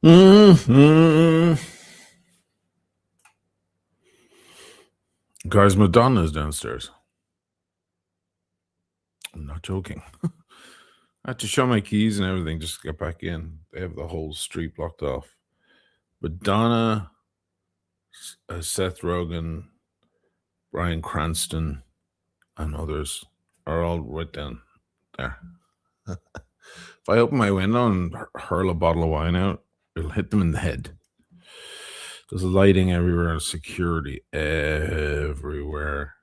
Mm-hmm. Guys, Madonna's downstairs. I'm not joking. I had to show my keys and everything just to get back in. They have the whole street blocked off. Madonna, Seth Rogen, Bryan Cranston, and others are all right down there. If I open my window and hurl a bottle of wine out, it'll hit them in the head. There's lighting everywhere, security everywhere.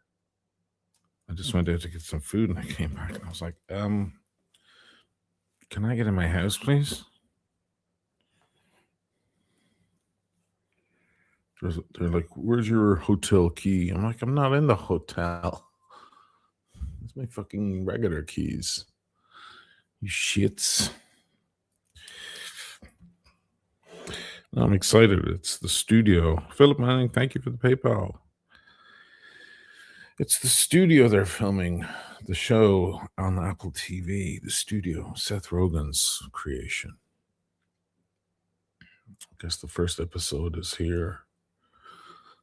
I just went out to get some food and I came back and I was like, can I get in my house, please? They're like, where's your hotel key? I'm like, I'm not in the hotel. It's my fucking regular keys. You shits. I'm excited. It's the studio. Philip Manning, thank you for the PayPal. It's the studio they're filming the show on Apple TV. The studio, Seth Rogen's creation. I guess the first episode is here.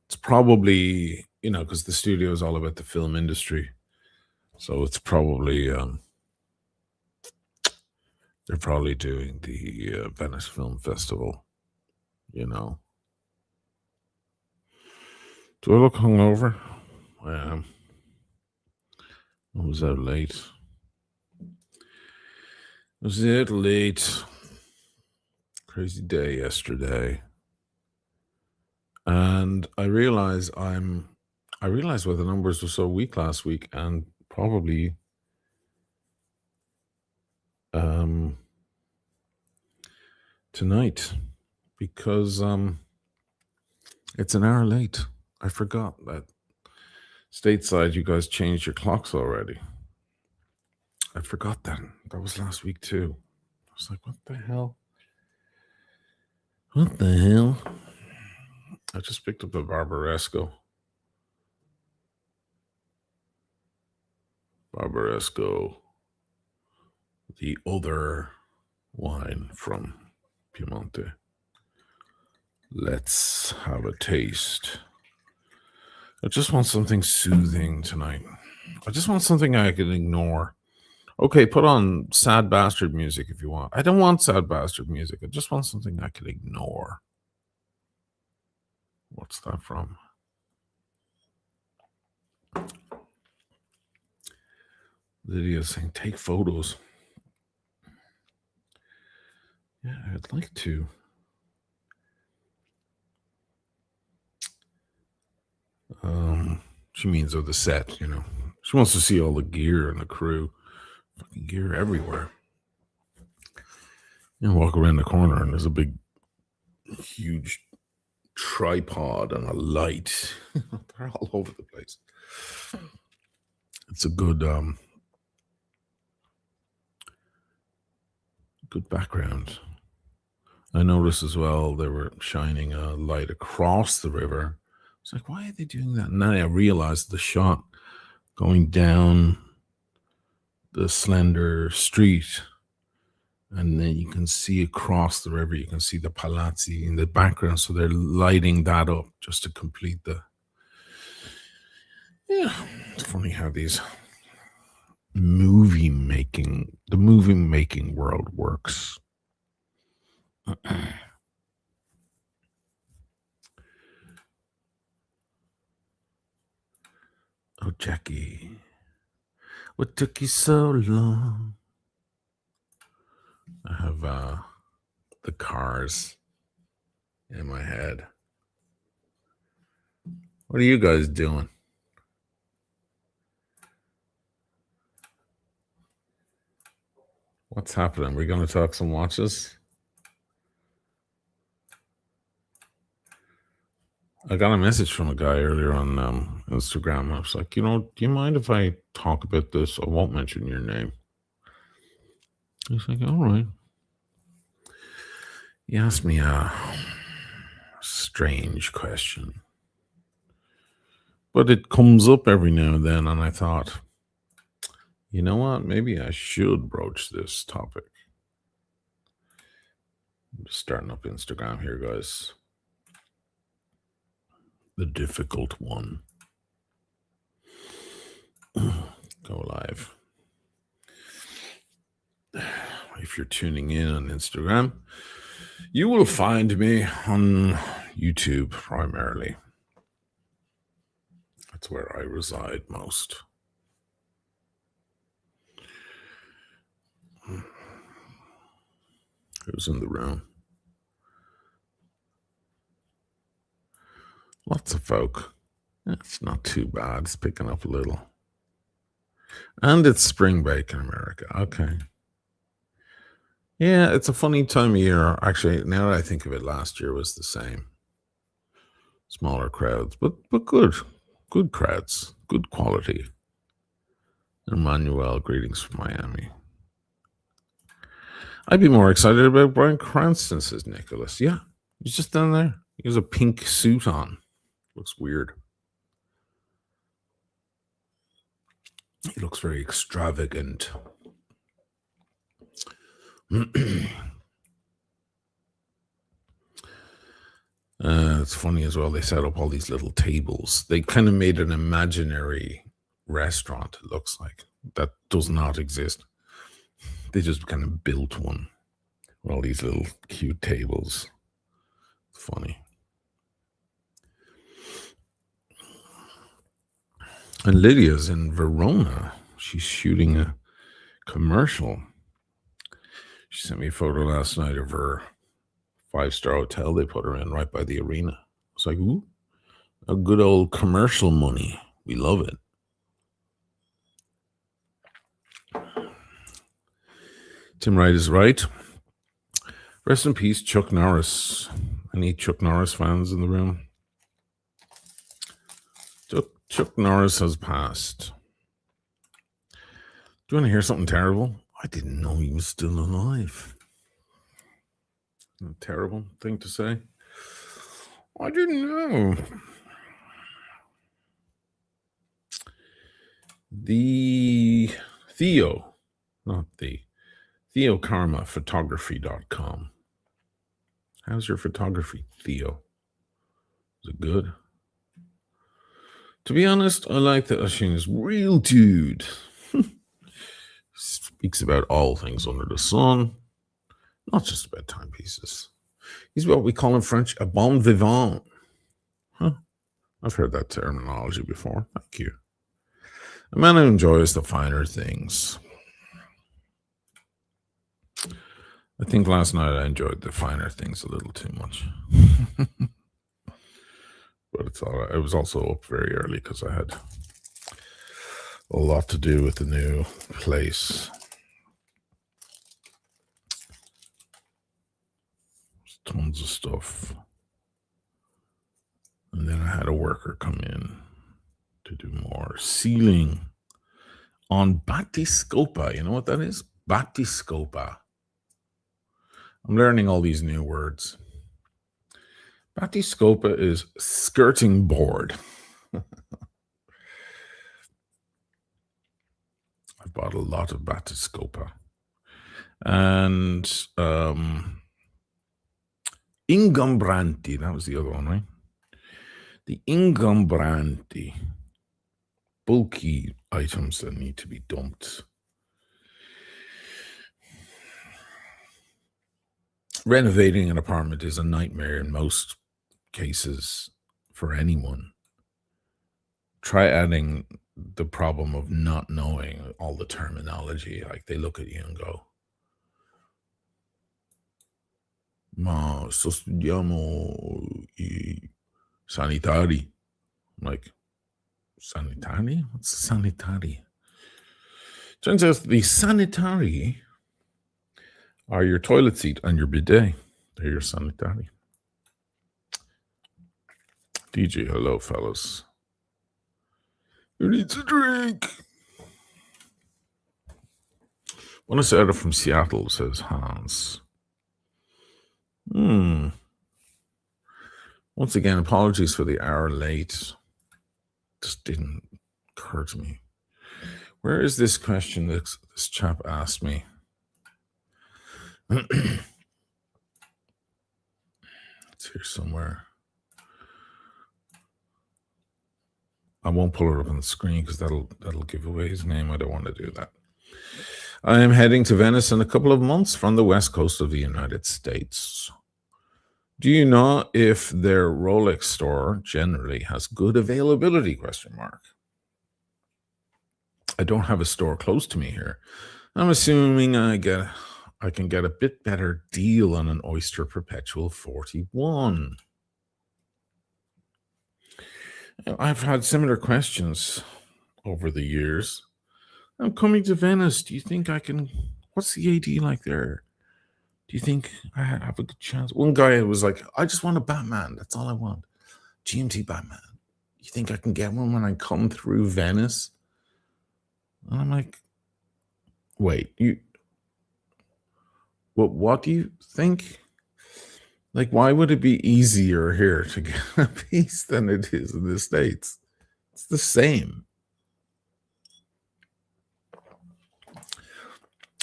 It's probably, because the studio is all about the film industry. So it's probably, they're probably doing the Venice Film Festival, Do I look hungover? I am. I was out late. Crazy day yesterday. And I realized why the numbers were so weak last week and probably tonight because it's an hour late. I forgot that stateside you guys changed your clocks already. I forgot that. That was last week too. I was like, what the hell? What the hell? I just picked up a Barbaresco. The other wine from Piemonte. Let's have a taste. I just want something soothing tonight. I just want something I can ignore. Okay, put on sad bastard music if you want. I don't want sad bastard music. I just want something I can ignore. What's that from? Lydia's saying, take photos. Yeah, I'd like to. She means of the set, She wants to see all the gear and the crew. Fucking gear everywhere. Walk around the corner and there's a big, huge tripod and a light. They're all over the place. It's a good background. I noticed as well they were shining a light across the river. It's like, why are they doing that? And then I realized the shot going down the slender street, and then you can see across the river, you can see the palazzi in the background. So they're lighting that up just to complete the. Yeah, it's funny how these the movie making world works. Oh, Jackie, what took you so long? I have the Cars in my head. What are you guys doing? What's happening? We're going to talk some watches? I got a message from a guy earlier on Instagram. I was like, do you mind if I talk about this? I won't mention your name. He's like, all right. He asked me a strange question. But it comes up every now and then, and I thought, you know what? Maybe I should broach this topic. I'm just starting up Instagram here, guys. The difficult one. Go live. If you're tuning in on Instagram, you will find me on YouTube primarily. That's where I reside most. Who's in the room? Lots of folk. It's not too bad. It's picking up a little. And it's spring break in America. Okay. Yeah, it's a funny time of year. Actually, now that I think of it, last year was the same. Smaller crowds, but good. Good crowds. Good quality. Emmanuel, greetings from Miami. I'd be more excited about Bryan Cranston, says Nicholas. Yeah, he's just down there. He has a pink suit on. Looks weird. He looks very extravagant. It's funny as well. They set up all these little tables. They kind of made an imaginary restaurant, it looks like. That does not exist. They just kind of built one. All these little cute tables. It's funny. And Lydia's in Verona. She's shooting a commercial. She sent me a photo last night of her 5-star hotel they put her in right by the arena. It's like, ooh, a good old commercial money. We love it. Tim Wright is right. Rest in peace, Chuck Norris. Any Chuck Norris fans in the room? Chuck Norris has passed. Do you want to hear something terrible? I didn't know he was still alive. A terrible thing to say. I didn't know. The TheoKarmaPhotography.com. How's your photography, Theo? Is it good? To be honest, I like that Oisin is real dude. Speaks about all things under the sun, not just about timepieces. He's what we call in French a bon vivant. Huh? I've heard that terminology before. Thank you. A man who enjoys the finer things. I think last night I enjoyed the finer things a little too much. But it's all right. I was also up very early because I had a lot to do with the new place. There's tons of stuff. And then I had a worker come in to do more sealing on Batiscopa. You know what that is? Batiscopa. I'm learning all these new words. Batiscopa is skirting board. I bought a lot of Batiscopa. And Ingombranti, that was the other one, right? The Ingombranti, bulky items that need to be dumped. Renovating an apartment is a nightmare in most cases for anyone. Try adding the problem of not knowing all the terminology. Like they look at you and go, ma studiamo I sanitari. I'm like, sanitari? What's sanitari? Turns out the sanitari are your toilet seat and your bidet. They're your sanitari. DJ, hello, fellas. Who needs a drink? Buenos Aires from Seattle, says Hans. Once again, apologies for the hour late. Just didn't occur to me. Where is this question that this chap asked me? It's here somewhere. I won't pull it up on the screen because that'll give away his name. I don't want to do that. I am heading to Venice in a couple of months from the west coast of the United States. Do you know if their Rolex store generally has good availability? ? I don't have a store close to me here. I'm assuming I can get a bit better deal on an Oyster Perpetual 41. I've had similar questions over the years. I'm coming to Venice. Do you think I can? What's the AD like there? Do you think I have a good chance? One guy was like, I just want a Batman. That's all I want. GMT Batman. You think I can get one when I come through Venice? And I'm like, wait, what do you think? Like, why would it be easier here to get a piece than it is in the States? It's the same.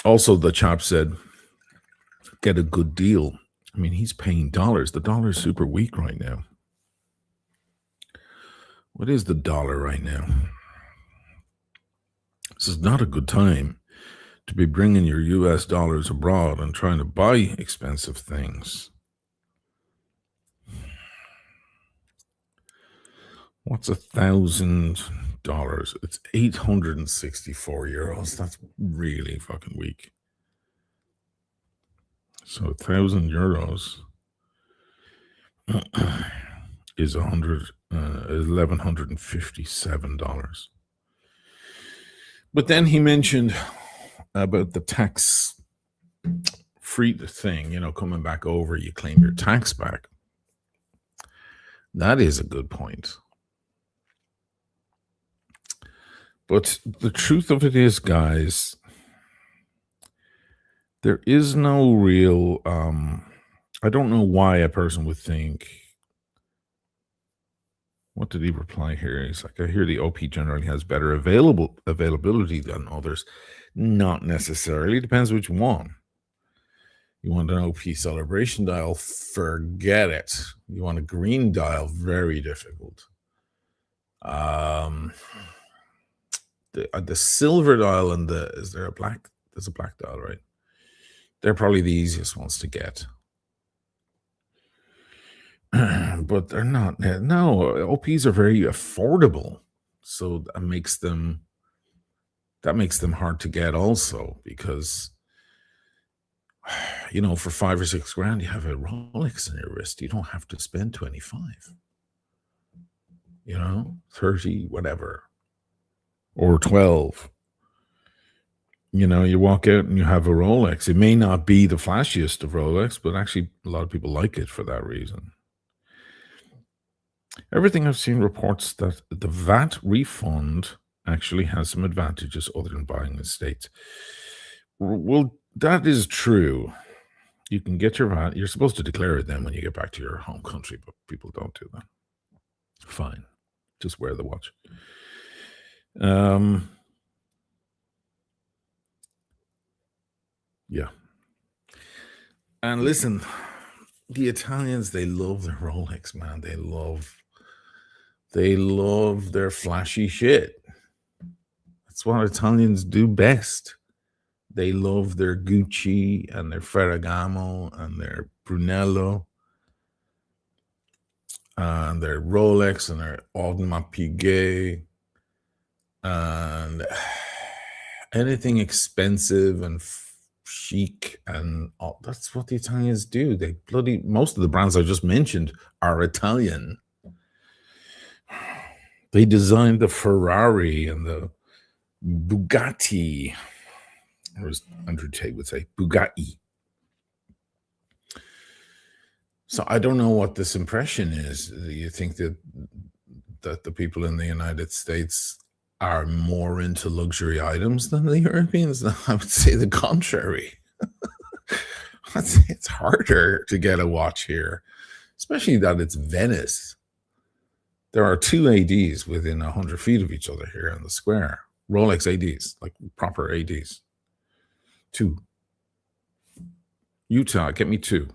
Also, the chap said, get a good deal. I mean, he's paying dollars. The dollar is super weak right now. What is the dollar right now? This is not a good time to be bringing your US dollars abroad and trying to buy expensive things. What's $1,000? It's 864 euros. That's really fucking weak. So 1,000 euros is $1,157. But then he mentioned about the tax free thing, coming back over, you claim your tax back. That is a good point. But the truth of it is, guys, there is no real, I don't know why a person would think, what did he reply here? He's like, I hear the OP generally has better availability than others. Not necessarily. Depends which one. You want an OP celebration dial? Forget it. You want a green dial? Very difficult. The silver dial and there's a black dial, right? They're probably the easiest ones to get. But they're not. No, OPs are very affordable. So that makes them hard to get also, because for $5 or $6 grand, you have a Rolex in your wrist. You don't have to spend 25. 30, whatever. Or 12. You walk out and you have a Rolex. It may not be the flashiest of Rolex, but actually a lot of people like it for that reason. Everything I've seen reports that the VAT refund actually has some advantages other than buying in the States. Well, that is true. You can get your VAT. You're supposed to declare it then when you get back to your home country, but people don't do that. Fine. Just wear the watch. Yeah. And listen, the Italians, they love their Rolex, man. They love their flashy shit. That's what Italians do best. They love their Gucci and their Ferragamo and their Brunello and their Rolex and their Audemars Piguet and anything expensive and chic and all. That's what the Italians do. Most of the brands I just mentioned are Italian. They designed the Ferrari and the Bugatti, or as Andrew Tate would say, Bugatti. So I don't know what this impression is. Do you think that the people in the United States are more into luxury items than the Europeans? I would say the contrary. I'd say it's harder to get a watch here, especially that it's Venice. There are two ADs within 100 feet of each other here in the square. Rolex ADs, like proper ADs. 2. Utah, get me 2.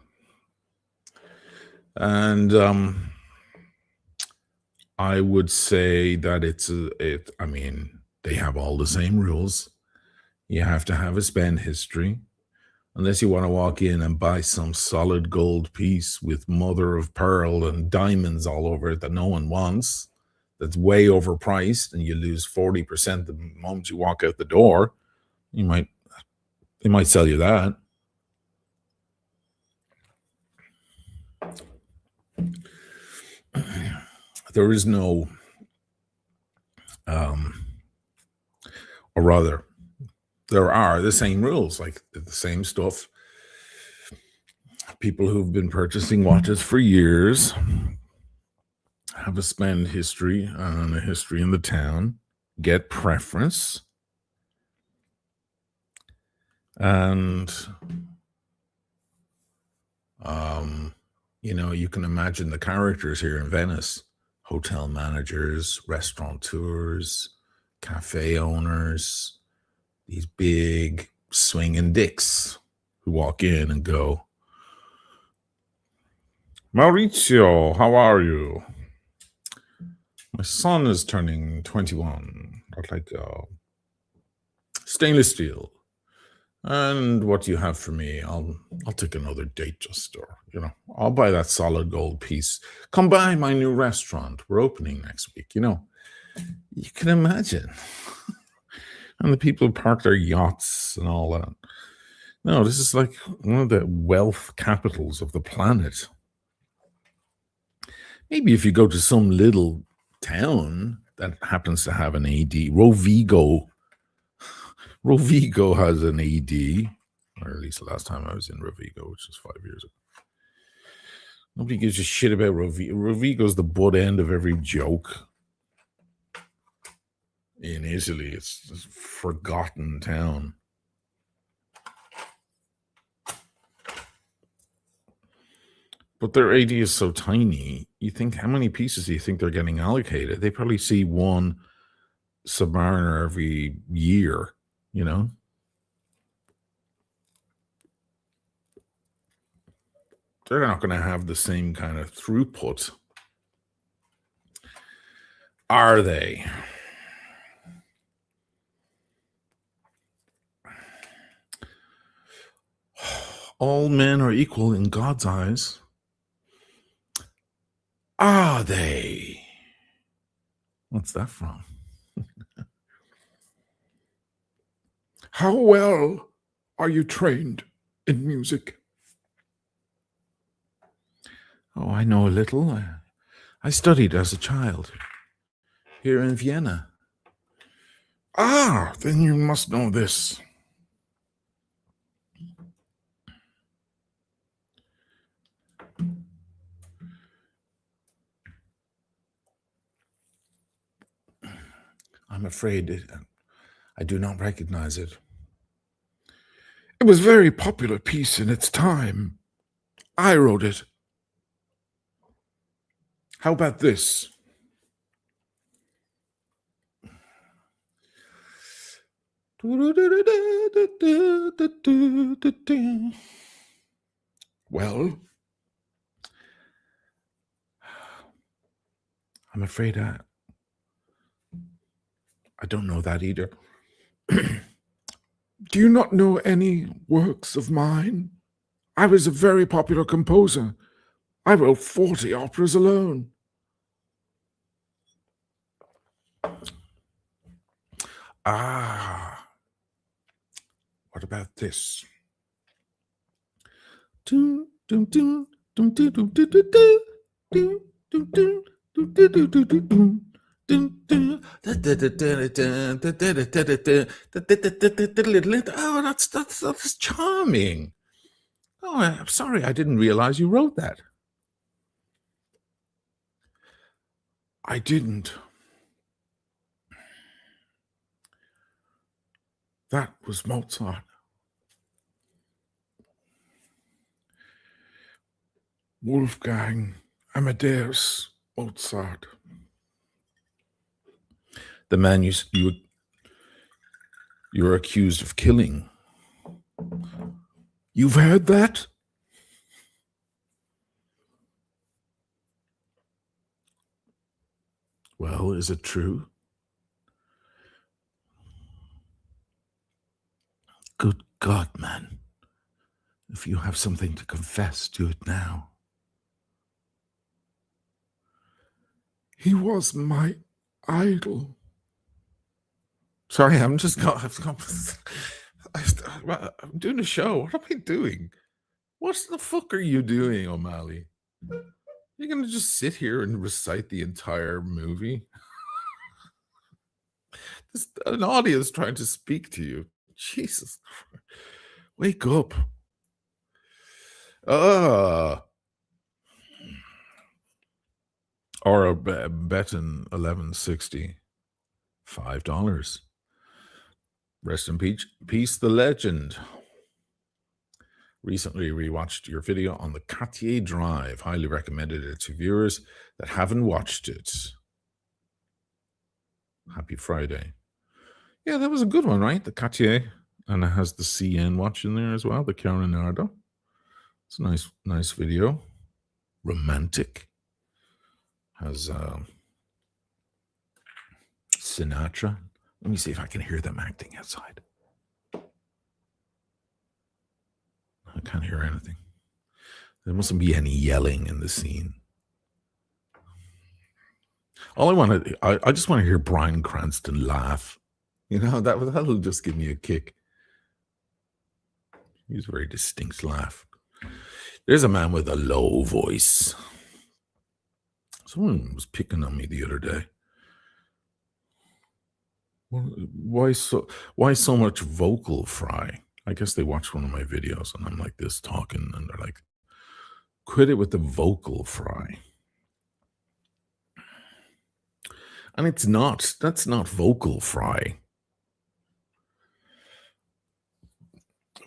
And I would say that I mean, they have all the same rules. You have to have a spend history. Unless you want to walk in and buy some solid gold piece with mother of pearl and diamonds all over it that no one wants, that's way overpriced, and you lose 40% the moment you walk out the door, they might sell you that. There is no, or rather, there are the same rules, like the same stuff. People who've been purchasing watches for years have a spend history and a history in the town, get preference, and you can imagine the characters here in Venice: hotel managers, restaurateurs, cafe owners, these big swinging dicks who walk in and go, "Maurizio, how are you? My son is turning 21. I'd like stainless steel. And what do you have for me? I'll take another date, I'll buy that solid gold piece. Come by my new restaurant. We're opening next week." You can imagine. And the people park their yachts and all that. No, this is like one of the wealth capitals of the planet. Maybe if you go to some little town that happens to have an AD, Rovigo has an AD, or at least the last time I was in Rovigo, which was 5 years ago. Nobody gives a shit about Rovigo. Rovigo's the butt end of every joke in Italy. It's this forgotten town. But their AD is so tiny. You think, how many pieces do you think they're getting allocated? They probably see one Submariner every year, They're not going to have the same kind of throughput, are they? All men are equal in God's eyes. Are they? What's that from? How well are you trained in music? Oh, I know a little. I studied as a child here in Vienna. Ah, then you must know this. I'm afraid I do not recognize it. It was a very popular piece in its time. I wrote it. How about this? Well, I'm afraid I don't know that either. Do you not know any works of mine? I was a very popular composer. I wrote 40 operas alone. Ah, what about this? Oh, that's charming. Oh, I'm sorry, I didn't realize you wrote that. I didn't. That was Mozart. Wolfgang Amadeus Mozart. The man you're accused of killing. You've heard that? Well, is it true? Good God, man. If you have something to confess, do it now. He was my idol. Sorry, I'm doing a show. What am I doing? What the fuck are you doing, O'Malley? You're gonna just sit here and recite the entire movie? There's an audience trying to speak to you. Jesus Christ. Wake up. Or a Betton 1160. $5. Rest in peace, the legend. Recently rewatched your video on the Cartier Drive. Highly recommended it to viewers that haven't watched it. Happy Friday. Yeah, that was a good one, right? The Cartier. And it has the CN watch in there as well, the Carinardo. It's a nice video. Romantic. Has Sinatra. Let me see if I can hear them acting outside. I can't hear anything. There mustn't be any yelling in the scene. I just want to hear Bryan Cranston laugh. You know, that'll just give me a kick. He's a very distinct laugh. There's a man with a low voice. Someone was picking on me the other day. Why so much vocal fry? I guess they watched one of my videos and I'm like this talking and they're like, quit it with the vocal fry. And that's not vocal fry.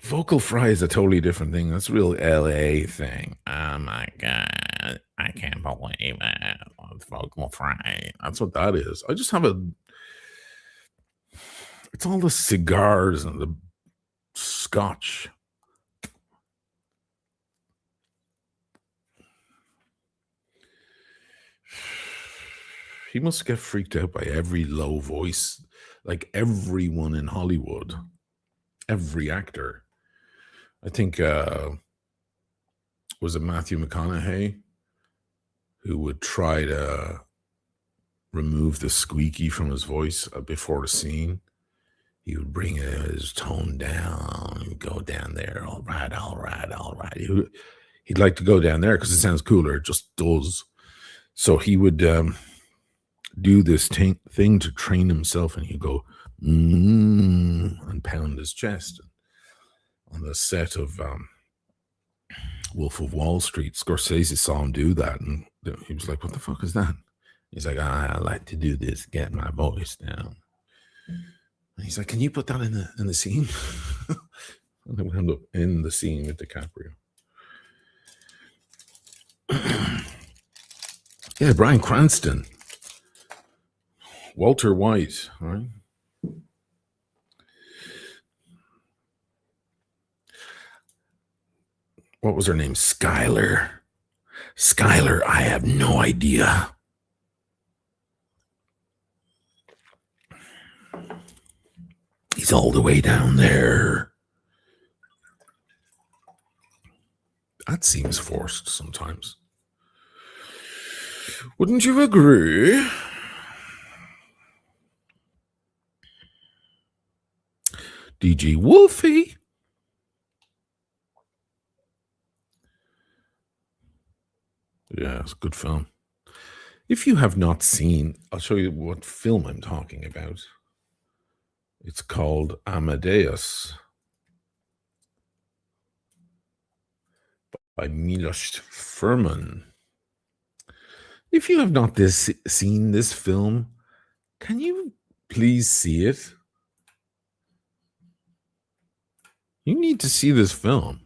Vocal fry is a totally different thing. That's a real LA thing. Oh my God. I can't believe it. Vocal fry. That's what that is. I just have it's all the cigars and the scotch. He must get freaked out by every low voice, like everyone in Hollywood, every actor. I think, was it Matthew McConaughey who would try to remove the squeaky from his voice before the scene? He would bring his tone down and go down there. All right. He'd like to go down there because it sounds cooler. It just does. So he would do this thing to train himself, and he'd go and pound his chest. On the set of Wolf of Wall Street, Scorsese saw him do that, and he was like, "What the fuck is that?" He's like, "I like to do this, get my voice down." And he's like, "Can you put that in the scene?" And then we end up in the scene with DiCaprio. Yeah, Bryan Cranston, Walter White, right? What was her name? Skylar, I have no idea. He's all the way down there. That seems forced sometimes. Wouldn't you agree? DG Wolfie. Yeah, it's a good film. If you have not seen, I'll show you what film I'm talking about. It's called Amadeus by Milos Forman. If you have not seen this film, can you please see it? You need to see this film.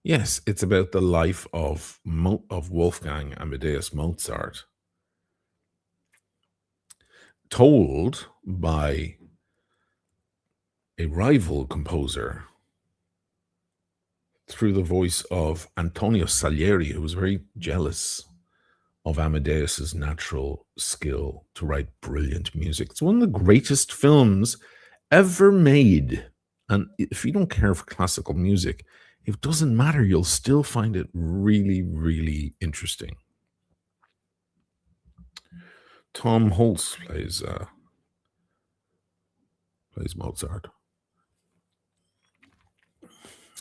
Yes, it's about the life of Wolfgang Amadeus Mozart, told by a rival composer through the voice of Antonio Salieri, who was very jealous of Amadeus's natural skill to write brilliant music. It's one of the greatest films ever made. And if you don't care for classical music, it doesn't matter. You'll still find it really, really interesting. Tom Hulce plays Mozart.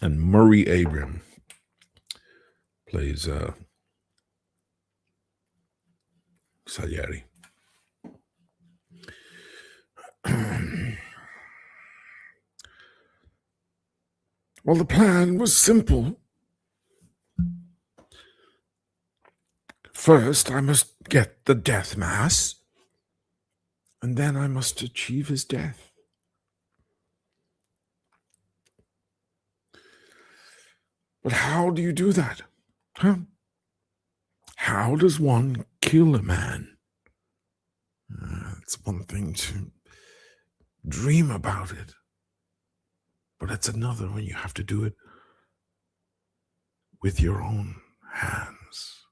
And Murray Abraham plays Salieri. Well, the plan was simple. First, I must get the death mass, and then I must achieve his death. But how do you do that? Huh? How does one kill a man? It's one thing to dream about it, but it's another when you have to do it with your own hands.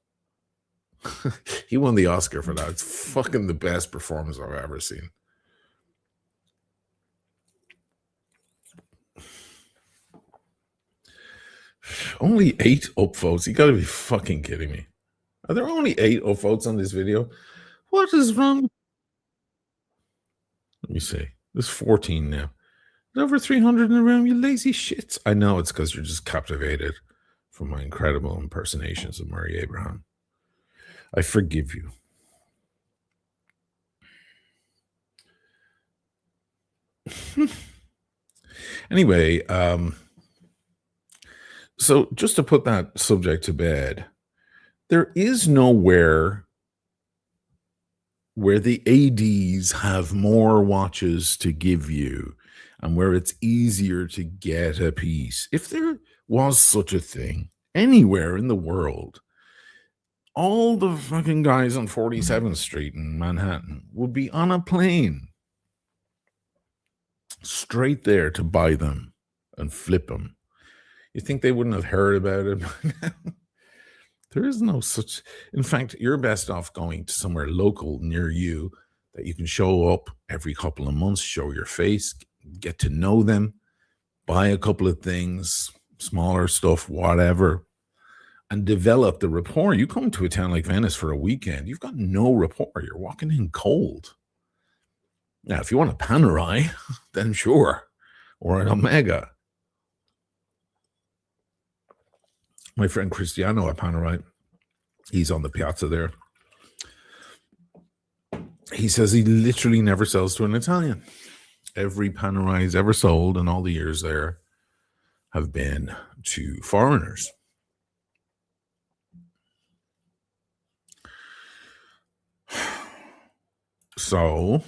He won the Oscar for that. It's fucking the best performance I've ever seen. Only 8 upvotes. You gotta be fucking kidding me. Are there only 8 upvotes on this video? What is wrong? Let me see. There's 14 now. There's over 300 in the room, you lazy shits. I know it's because you're just captivated from my incredible impersonations of Murray Abraham. I forgive you. Anyway, so just to put that subject to bed, there is nowhere where the ADs have more watches to give you and where it's easier to get a piece. If there was such a thing anywhere in the world, all the fucking guys on 47th Street in Manhattan would be on a plane straight there to buy them and flip them. You think they wouldn't have heard about it by now? There is no such. In fact, you're best off going to somewhere local near you that you can show up every couple of months, show your face, get to know them, buy a couple of things, smaller stuff, whatever, and develop the rapport. You come to a town like Venice for a weekend, you've got no rapport. You're walking in cold. Now, if you want a Panerai, then sure, or an Omega. My friend Cristiano at Panerai, he's on the piazza there. He says he literally never sells to an Italian. Every Panerai he's ever sold in all the years there have been to foreigners. So,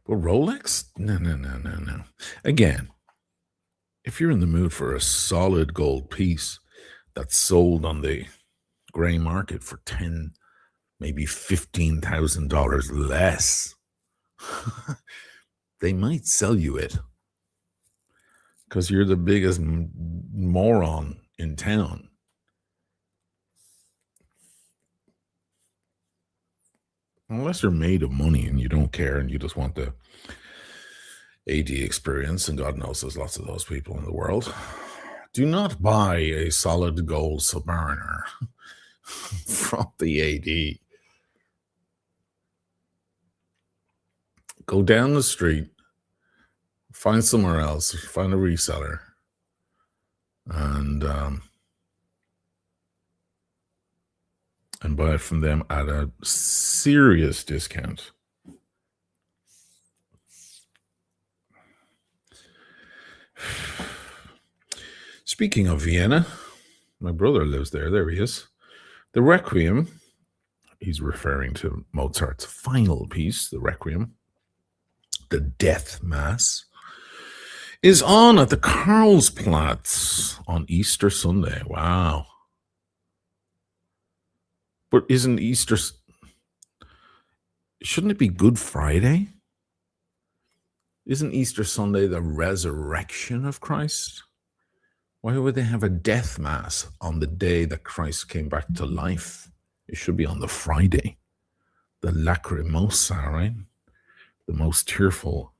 but Rolex? No. Again, if you're in the mood for a solid gold piece that's sold on the gray market for $10,000, maybe $15,000 less, they might sell you it because you're the biggest moron in town. Unless you're made of money and you don't care and you just want the AD experience, and God knows there's lots of those people in the world, do not buy a solid gold Submariner from the AD. Go down the street, find somewhere else, find a reseller, and buy it from them at a serious discount. Speaking of Vienna, my brother lives there. There he is. The Requiem, he's referring to Mozart's final piece, the Requiem, the Death Mass, is on at the Karlsplatz on Easter Sunday. Wow. But isn't Easter, shouldn't it be Good Friday? Isn't Easter Sunday the resurrection of Christ? Why would they have a death mass on the day that Christ came back to life? It should be on the Friday, the Lacrimosa, right? The most tearful.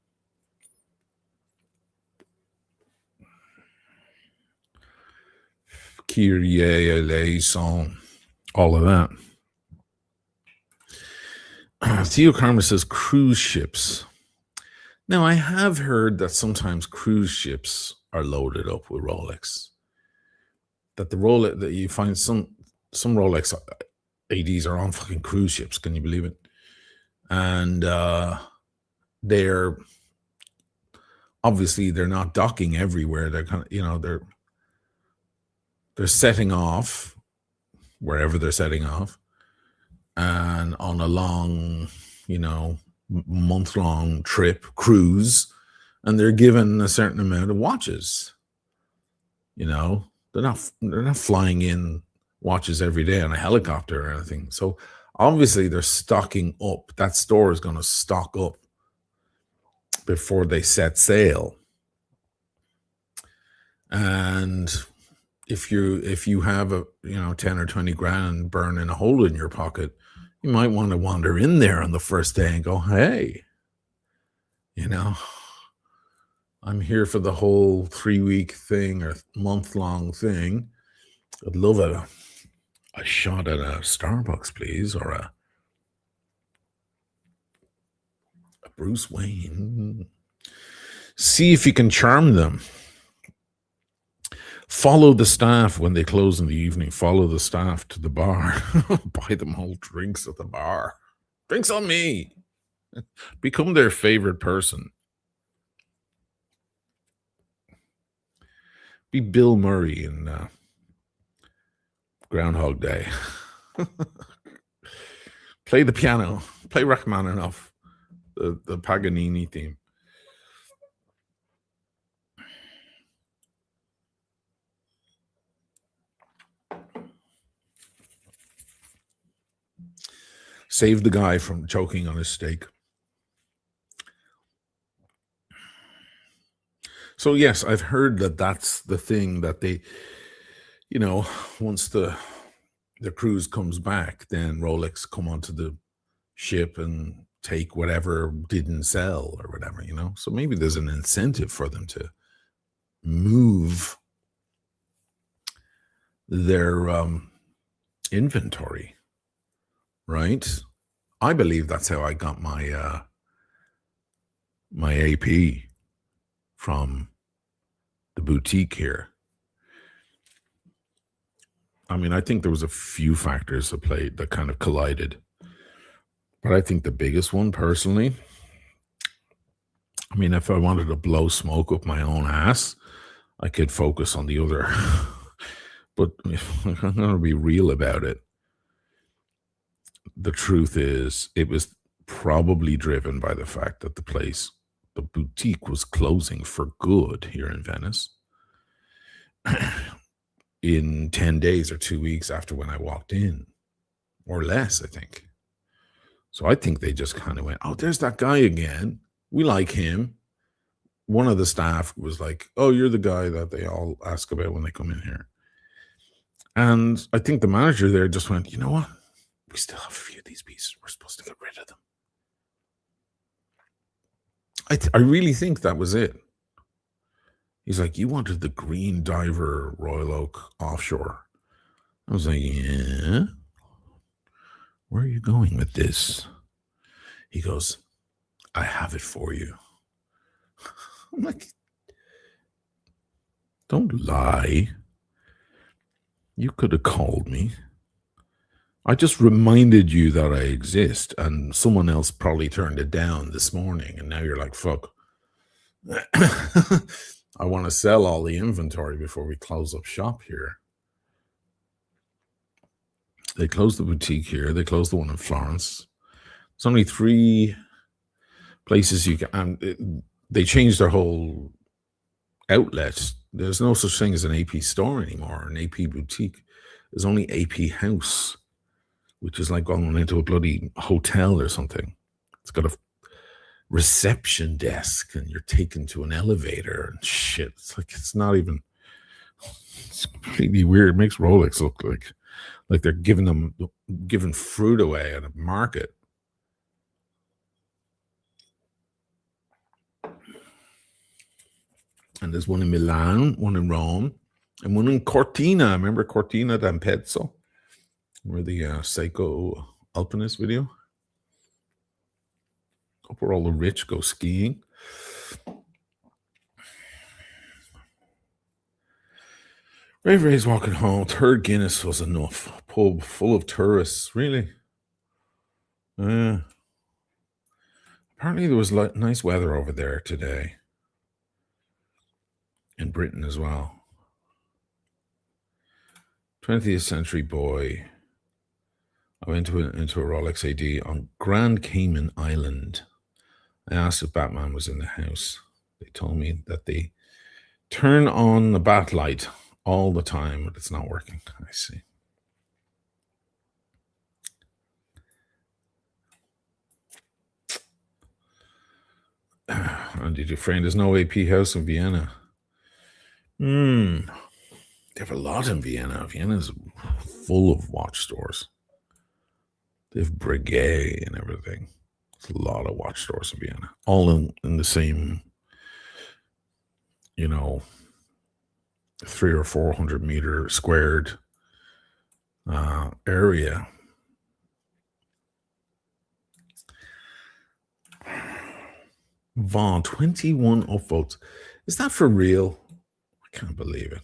Kyrie eleison, all of that. Theo Karma says cruise ships. Now, I have heard that sometimes cruise ships are loaded up with Rolex. That the Rolex, that you find some Rolex ADs are on fucking cruise ships. Can you believe it? And they're obviously they're not docking everywhere. They're kind of, they're setting off wherever they're setting off, and on a long, month-long cruise, and they're given a certain amount of watches. They're not flying in watches every day on a helicopter or anything. So obviously they're stocking up. That store is going to stock up before they set sail. And if you have a 10 or 20 grand burning a hole in your pocket, you might want to wander in there on the first day and go, hey, I'm here for the whole 3-week thing or month-long thing. I'd love a shot at a Starbucks, please, or a Bruce Wayne. See if you can charm them. Follow the staff when they close in the evening. Follow the staff to the bar. Buy them all drinks at the bar. Drinks on me. Become their favorite person. Be Bill Murray in Groundhog Day. Play the piano. Play Rachmaninoff, the Paganini theme. Save the guy from choking on his steak. So yes, I've heard that that's the thing that they, once the cruise comes back, then Rolex come onto the ship and take whatever didn't sell or whatever, So maybe there's an incentive for them to move their inventory, right? I believe that's how I got my my AP from the boutique here. I mean, I think there was a few factors that kind of collided. But I think the biggest one, personally, I mean, if I wanted to blow smoke up my own ass, I could focus on the other. But I'm going to be real about it. The truth is, it was probably driven by the fact that the boutique was closing for good here in Venice in 10 days or 2 weeks after when I walked in, or less, I think. So I think they just kind of went, oh, there's that guy again. We like him. One of the staff was like, oh, you're the guy that they all ask about when they come in here. And I think the manager there just went, you know what? We still have a few of these pieces. We're supposed to get rid of them. I really think that was it. He's like, you wanted the Green Diver Royal Oak offshore. I was like, yeah. Where are you going with this? He goes, I have it for you. I'm like, don't lie. You could have called me. I just reminded you that I exist, and someone else probably turned it down this morning, and now you're like, fuck. I want to sell all the inventory before we close up shop here. They closed the boutique here. They closed the one in Florence. There's only 3 places you can. They changed their whole outlet. There's no such thing as an AP store anymore, an AP boutique. There's only AP House, which is like going into a bloody hotel or something. It's got a reception desk and you're taken to an elevator and shit. It's like, it's not even It's completely weird. It makes Rolex look like they're giving fruit away at a market. And there's one in Milan, one in Rome, and one in Cortina. Remember Cortina d'Ampezzo? Where the Seiko Alpinist video? Up where all the rich go skiing. Ray's walking home. Third Guinness was enough. Pub full of tourists. Really? Apparently there was nice weather over there today. In Britain as well. 20th century boy. I went into a Rolex AD on Grand Cayman Island. I asked if Batman was in the house. They told me that they turn on the bat light all the time, but it's not working. I see. Andy Dufresne, there's no AP house in Vienna. They have a lot in Vienna. Vienna's full of watch stores. They have Breguet and everything. There's a lot of watch stores in Vienna. All in the same, 300 or 400 meter squared area. Vaughn, 21 upvotes. Is that for real? I can't believe it.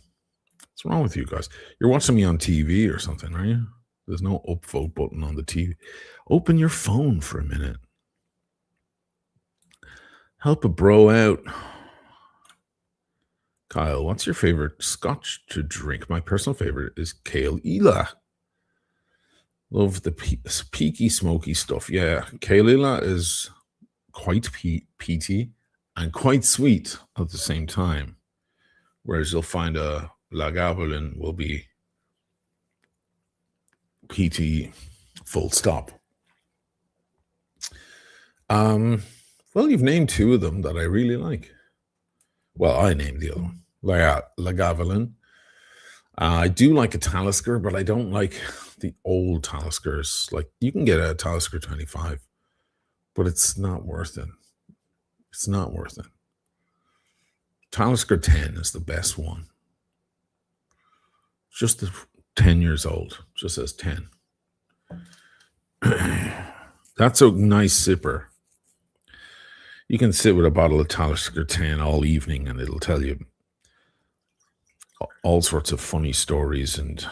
What's wrong with you guys? You're watching me on TV or something, are you? There's no upvote button on the TV. Open your phone for a minute. Help a bro out. Kyle, what's your favorite scotch to drink? My personal favorite is Kale Ila. Love the peaky, smoky stuff. Yeah, Kale Ila is quite peaty and quite sweet at the same time. Whereas you'll find a Lagavulin will be peaty, full stop. Well, you've named two of them that I really like. Well, I named the other one, Lagavulin. I do like a Talisker, but I don't like the old Taliskers. Like, you can get a Talisker 25, but it's not worth it. It's not worth it. Talisker 10 is the best one. Just the 10 years old. Just says 10. That's a nice sipper. You can sit with a bottle of Talisker 10 all evening and it'll tell you all sorts of funny stories and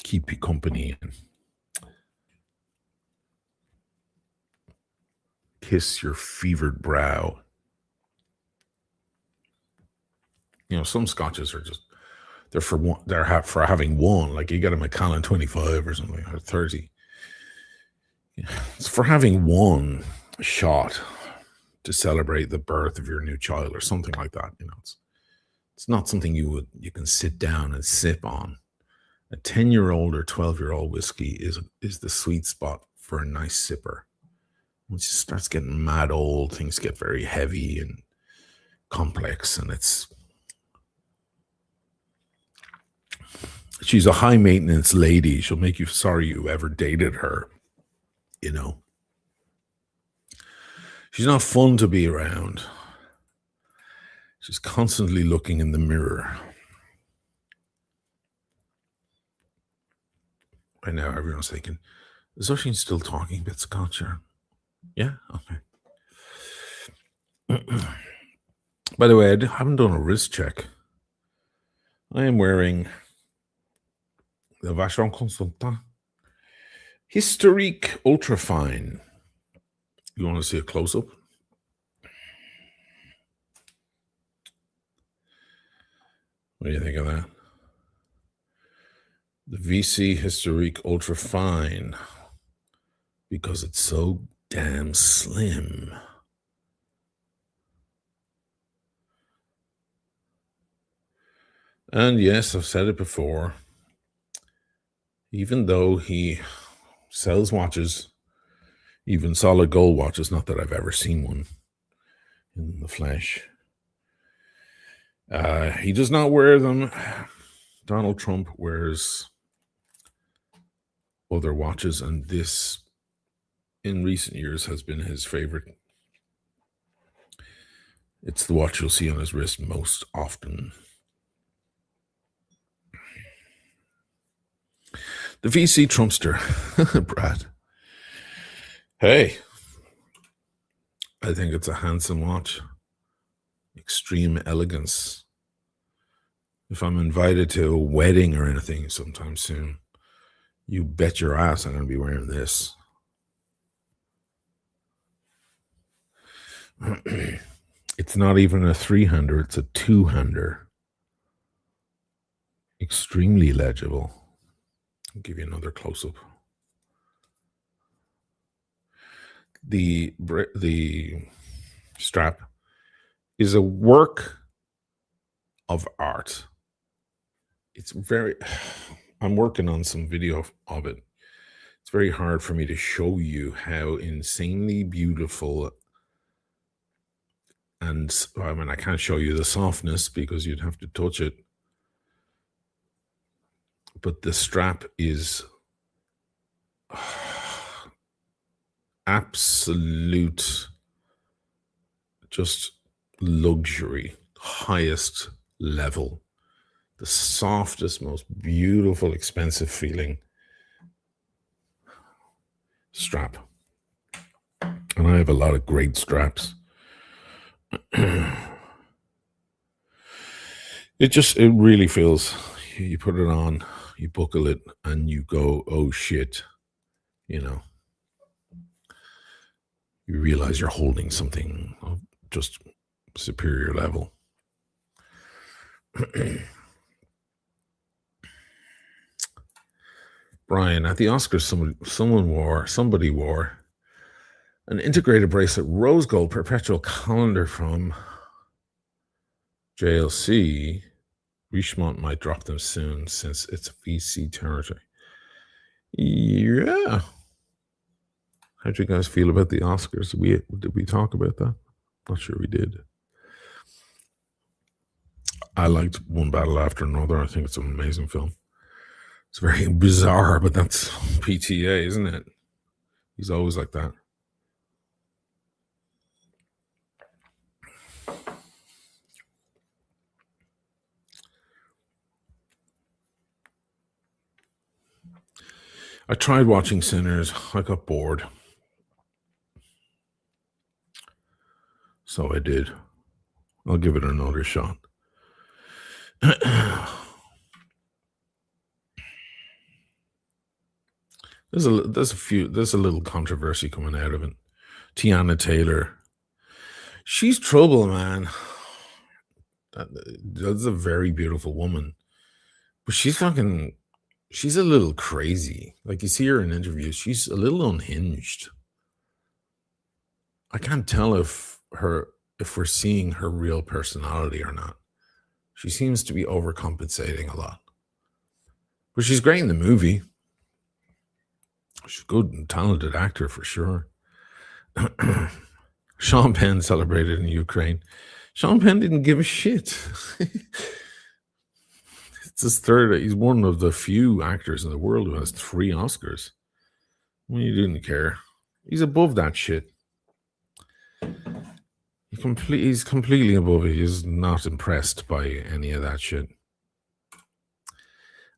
keep you company and kiss your fevered brow. Some scotches are just, they're for having one. Like, you get a Macallan 25 or something, or 30. It's for having one shot to celebrate the birth of your new child or something like that. It's not something you can sit down and sip on. A 10-year-old or 12-year-old whiskey is the sweet spot for a nice sipper. Once it starts getting mad old, things get very heavy and complex, and she's a high maintenance lady. She'll make you sorry you ever dated her. She's not fun to be around. She's constantly looking in the mirror. Right now, everyone's thinking, is Oisin still talking about scotch? Yeah? Okay. By the way, I haven't done a wrist check. I am wearing the Vacheron Constantin Historique Ultrafine. You want to see a close-up? What do you think of that? The VC Historique Ultrafine, because it's so damn slim. And yes, I've said it before. Even though he sells watches, even solid gold watches, not that I've ever seen one in the flesh, he does not wear them Donald Trump wears other watches, and this, in recent years, has been his favorite. It's the watch you'll see on his wrist most often. The VC Trumpster, Brad. Hey, I think it's a handsome watch. Extreme elegance. If I'm invited to a wedding or anything sometime soon, you bet your ass I'm going to be wearing this. It's not even a 300, it's a 200. Extremely legible. I'll give you another close-up. The strap is a work of art. It's very... I'm working on some video of it. It's very hard for me to show you how insanely beautiful, and I mean, I can't show you the softness because you'd have to touch it. But the strap is absolute, just luxury, highest level. The softest, most beautiful, expensive feeling strap. And I have a lot of great straps. It really feels, you put it on, you buckle it, and you go, oh shit, you know. You realize you're holding something of just superior level. Brian, at the Oscars, somebody wore an integrated bracelet, rose gold perpetual calendar from JLC. Richemont might drop them soon since it's VC territory. Yeah. How'd you guys feel about the Oscars? Did we talk about that? Not sure we did. I liked One Battle After Another. I think it's an amazing film. It's very bizarre, but that's PTA, isn't it? He's always like that. I tried watching Sinners. I got bored. So I did. I'll give it another shot. There's a little controversy coming out of it. Tiana Taylor. She's trouble, man. That's a very beautiful woman. But she's a little crazy. Like, you see her in interviews, she's a little unhinged. I can't tell if we're seeing her real personality or not. She seems to be overcompensating a lot. But she's great in the movie. She's a good and talented actor for sure. Sean Penn celebrated in Ukraine. Sean Penn didn't give a shit. It's his third. He's one of the few actors in the world who has 3 Oscars. Well, he didn't care. He's above that shit. He's completely above it. He's not impressed by any of that shit.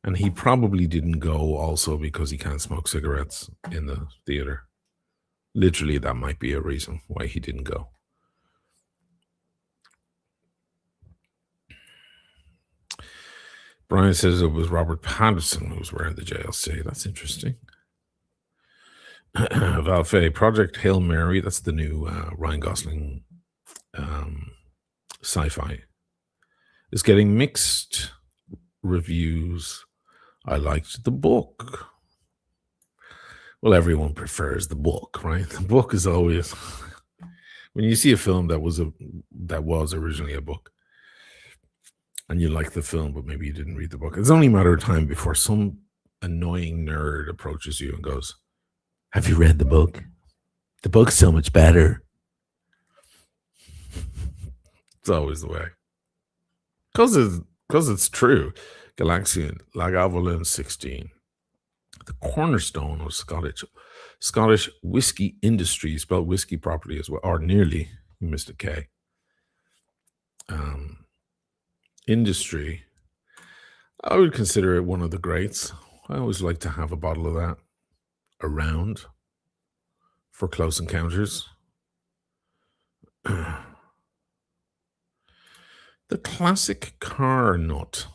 And he probably didn't go also because he can't smoke cigarettes in the theater. Literally, that might be a reason why he didn't go. Brian says it was Robert Pattinson who was wearing the JLC. That's interesting. Valfe, Project Hail Mary. That's the new Ryan Gosling sci-fi. It's getting mixed reviews. I liked the book. Well, everyone prefers the book, right? The book is always, when you see a film that was originally a book, and you like the film, but maybe you didn't read the book, it's only a matter of time before some annoying nerd approaches you and goes, "Have you read the book? The book's so much better." It's always the way. Because it's true. Galaxian Lagavulin 16. The cornerstone of Scottish whiskey industry, spelled whiskey properly as well, or nearly, you missed a K. Industry, I would consider it one of the greats. I always like to have a bottle of that around for close encounters. The classic car nut.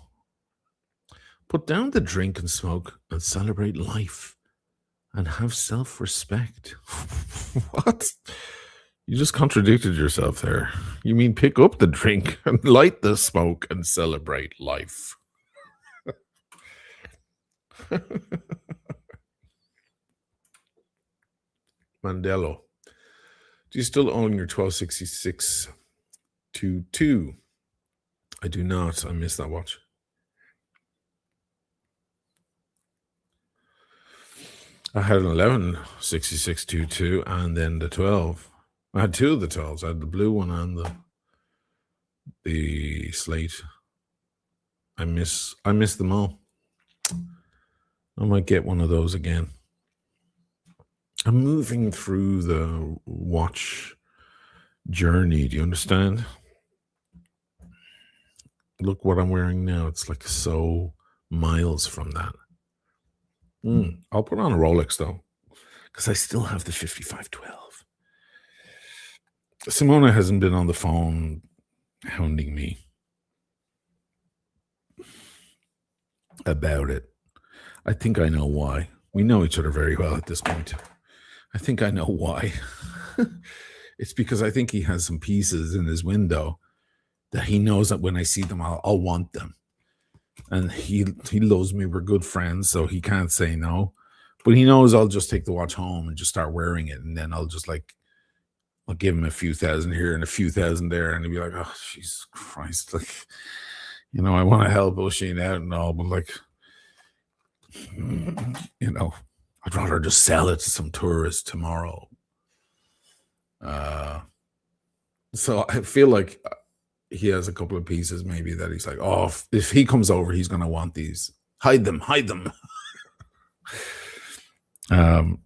Put down the drink and smoke and celebrate life and have self-respect. What? You just contradicted yourself there. You mean pick up the drink and light the smoke and celebrate life. Mandelo. Do you still own your 1266-22? I do not. I missed that watch. I had an 1166-22 and then the 12. I had two of the 12s. I had the blue one and the slate. I miss them all. I might get one of those again. I'm moving through the watch journey. Do you understand? Look what I'm wearing now. It's like so miles from that. I'll put on a Rolex though, because I still have the 5512. Simona hasn't been on the phone hounding me about it. I think I know why. We know each other very well at this point. I think I know why. It's because I think he has some pieces in his window that he knows that when I see them, I'll want them. And he loves me. We're good friends, so he can't say no. But he knows I'll just take the watch home and just start wearing it. And then I'll give him a few thousand here and a few thousand there. And he'll be like, oh, Jesus Christ. Like, you know, I want to help Oisin out and all, but like, you know, I'd rather just sell it to some tourist tomorrow. So I feel like he has a couple of pieces maybe that he's like, oh, if he comes over, he's going to want these. Hide them.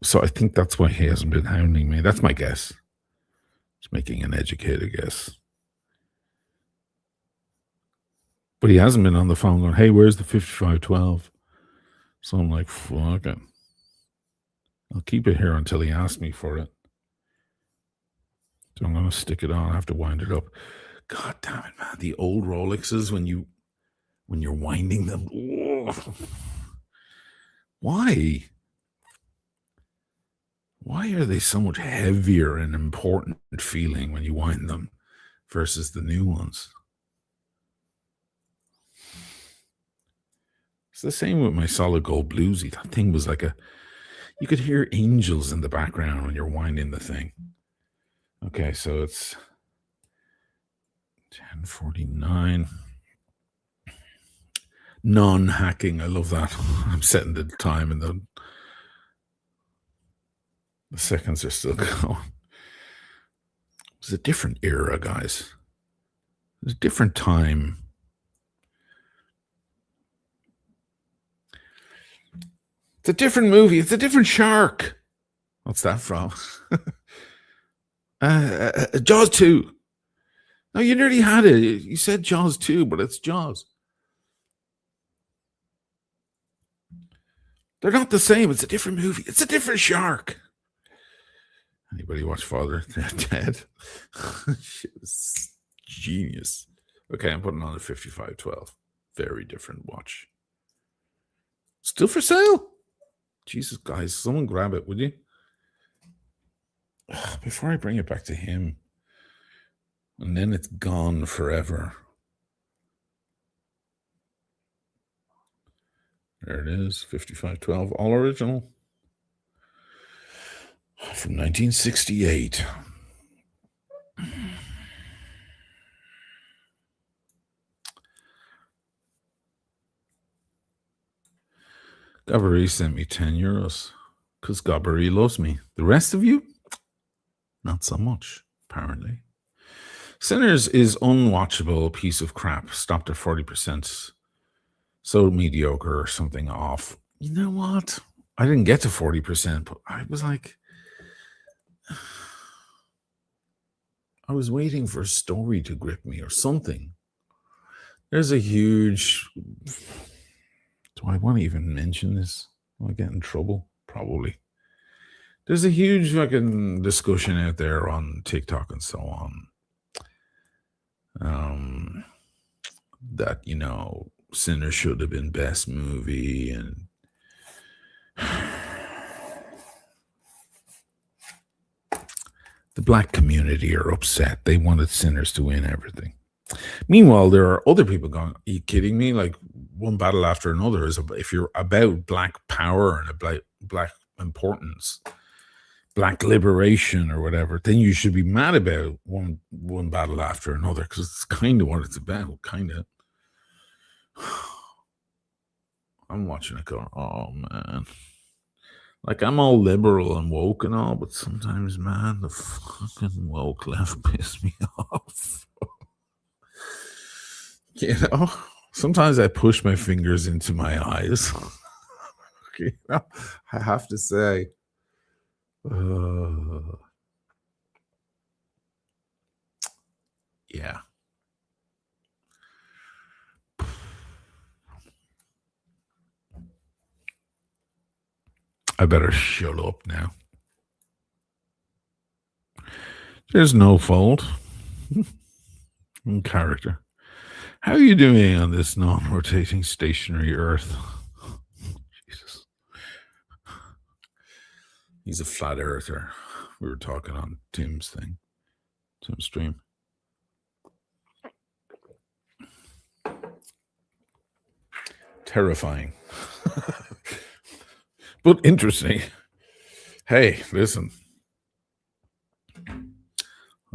So I think that's why he hasn't been hounding me. That's my guess. Just making an educated guess. But he hasn't been on the phone going, hey, where's the 5512? So I'm like, fuck it. I'll keep it here until he asks me for it. So I'm going to stick it on. I have to wind it up. God damn it, man. The old Rolexes, when you're winding them. Why? Why are they so much heavier and important feeling when you wind them versus the new ones? It's the same with my solid gold bluesy. That thing was like you could hear angels in the background when you're winding the thing. Okay, so it's 10:49. Non-hacking. I love that. I'm setting the time and the seconds are still going. It was a different era, guys. It was a different time. It's a different movie. It's a different shark. What's that from? Jaws 2. No, you nearly had it. You said Jaws 2, but it's Jaws. They're not the same. It's a different movie. It's a different shark. Anybody watch Father Ted? Shit was genius. Okay, I'm putting on a 5512. Very different watch. Still for sale? Jesus, guys, someone grab it, would you? Before I bring it back to him. And then it's gone forever. There it is, 5512, all original. From 1968. Gabri sent me 10 euros because Gabri loves me. The rest of you, not so much, apparently. Sinners is unwatchable piece of crap. Stopped at 40%. so mediocre or something off. You know what? I didn't get to 40%, but I was like, I was waiting for a story to grip me or something. There's a huge. Do I want to even mention this? Will I get in trouble? Probably. There's a huge fucking discussion out there on TikTok and so on. That, Sinner should have been best movie, and the black community are upset. They wanted Sinners to win everything. Meanwhile, there are other people going, are you kidding me? Like, one battle after another is if you're about black power and a black importance, black liberation or whatever, then you should be mad about one battle after another, because it's kind of what it's about, kind of. I'm watching it going, oh man. Like, I'm all liberal and woke and all, but sometimes, man, the fucking woke left piss me off. Sometimes I push my fingers into my eyes. I have to say, yeah. I better shut up now. There's no fault in character. How are you doing on this non-rotating stationary Earth? Jesus. He's a flat earther. We were talking on Tim's thing. Tim's stream. Terrifying. But interesting. Hey, listen.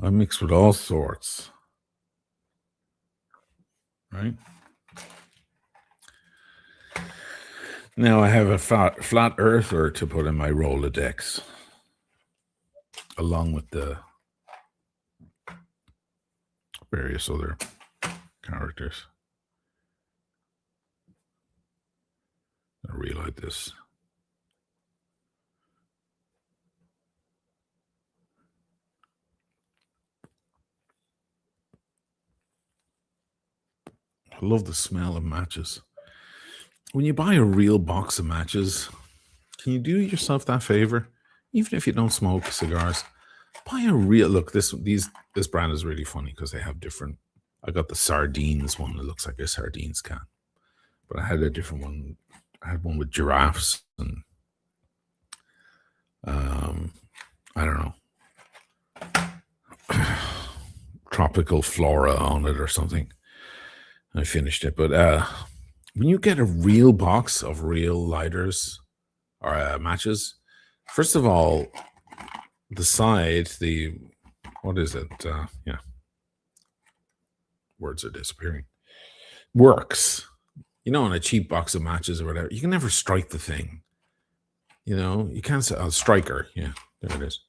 I mix with all sorts. Right? Now I have a flat earther to put in my Rolodex, along with the various other characters. I relight this. I love the smell of matches. When you buy a real box of matches, can you do yourself that favor? Even if you don't smoke cigars, buy a real. Look, this brand is really funny because they have different. I got the sardines one that looks like a sardines can, but I had a different one. I had one with giraffes and I don't know, tropical flora on it or something. I finished it, but when you get a real box of real lighters or matches, first of all, the side, what is it? Yeah, words are disappearing. Works, on a cheap box of matches or whatever. You can never strike the thing. You can't say a striker. Yeah, there it is.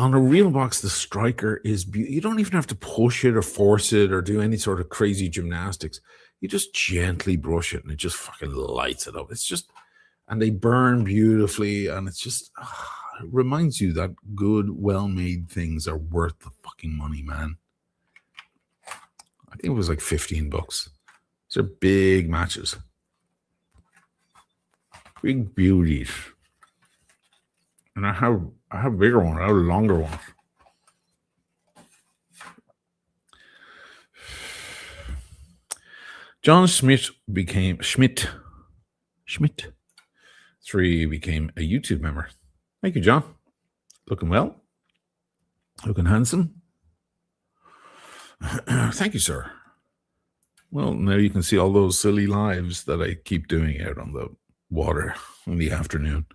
On a real box, the striker is beautiful. You don't even have to push it or force it or do any sort of crazy gymnastics. You just gently brush it and it just fucking lights it up. It's just, and they burn beautifully, and it's just, it reminds you that good, well-made things are worth the fucking money, man. I think it was like $15. These are big matches. Big beauties. And I have bigger ones. I have longer ones. John Schmidt became a YouTube member. Thank you, John. Looking well. Looking handsome. Thank you, sir. Well, now you can see all those silly lives that I keep doing out on the water in the afternoon.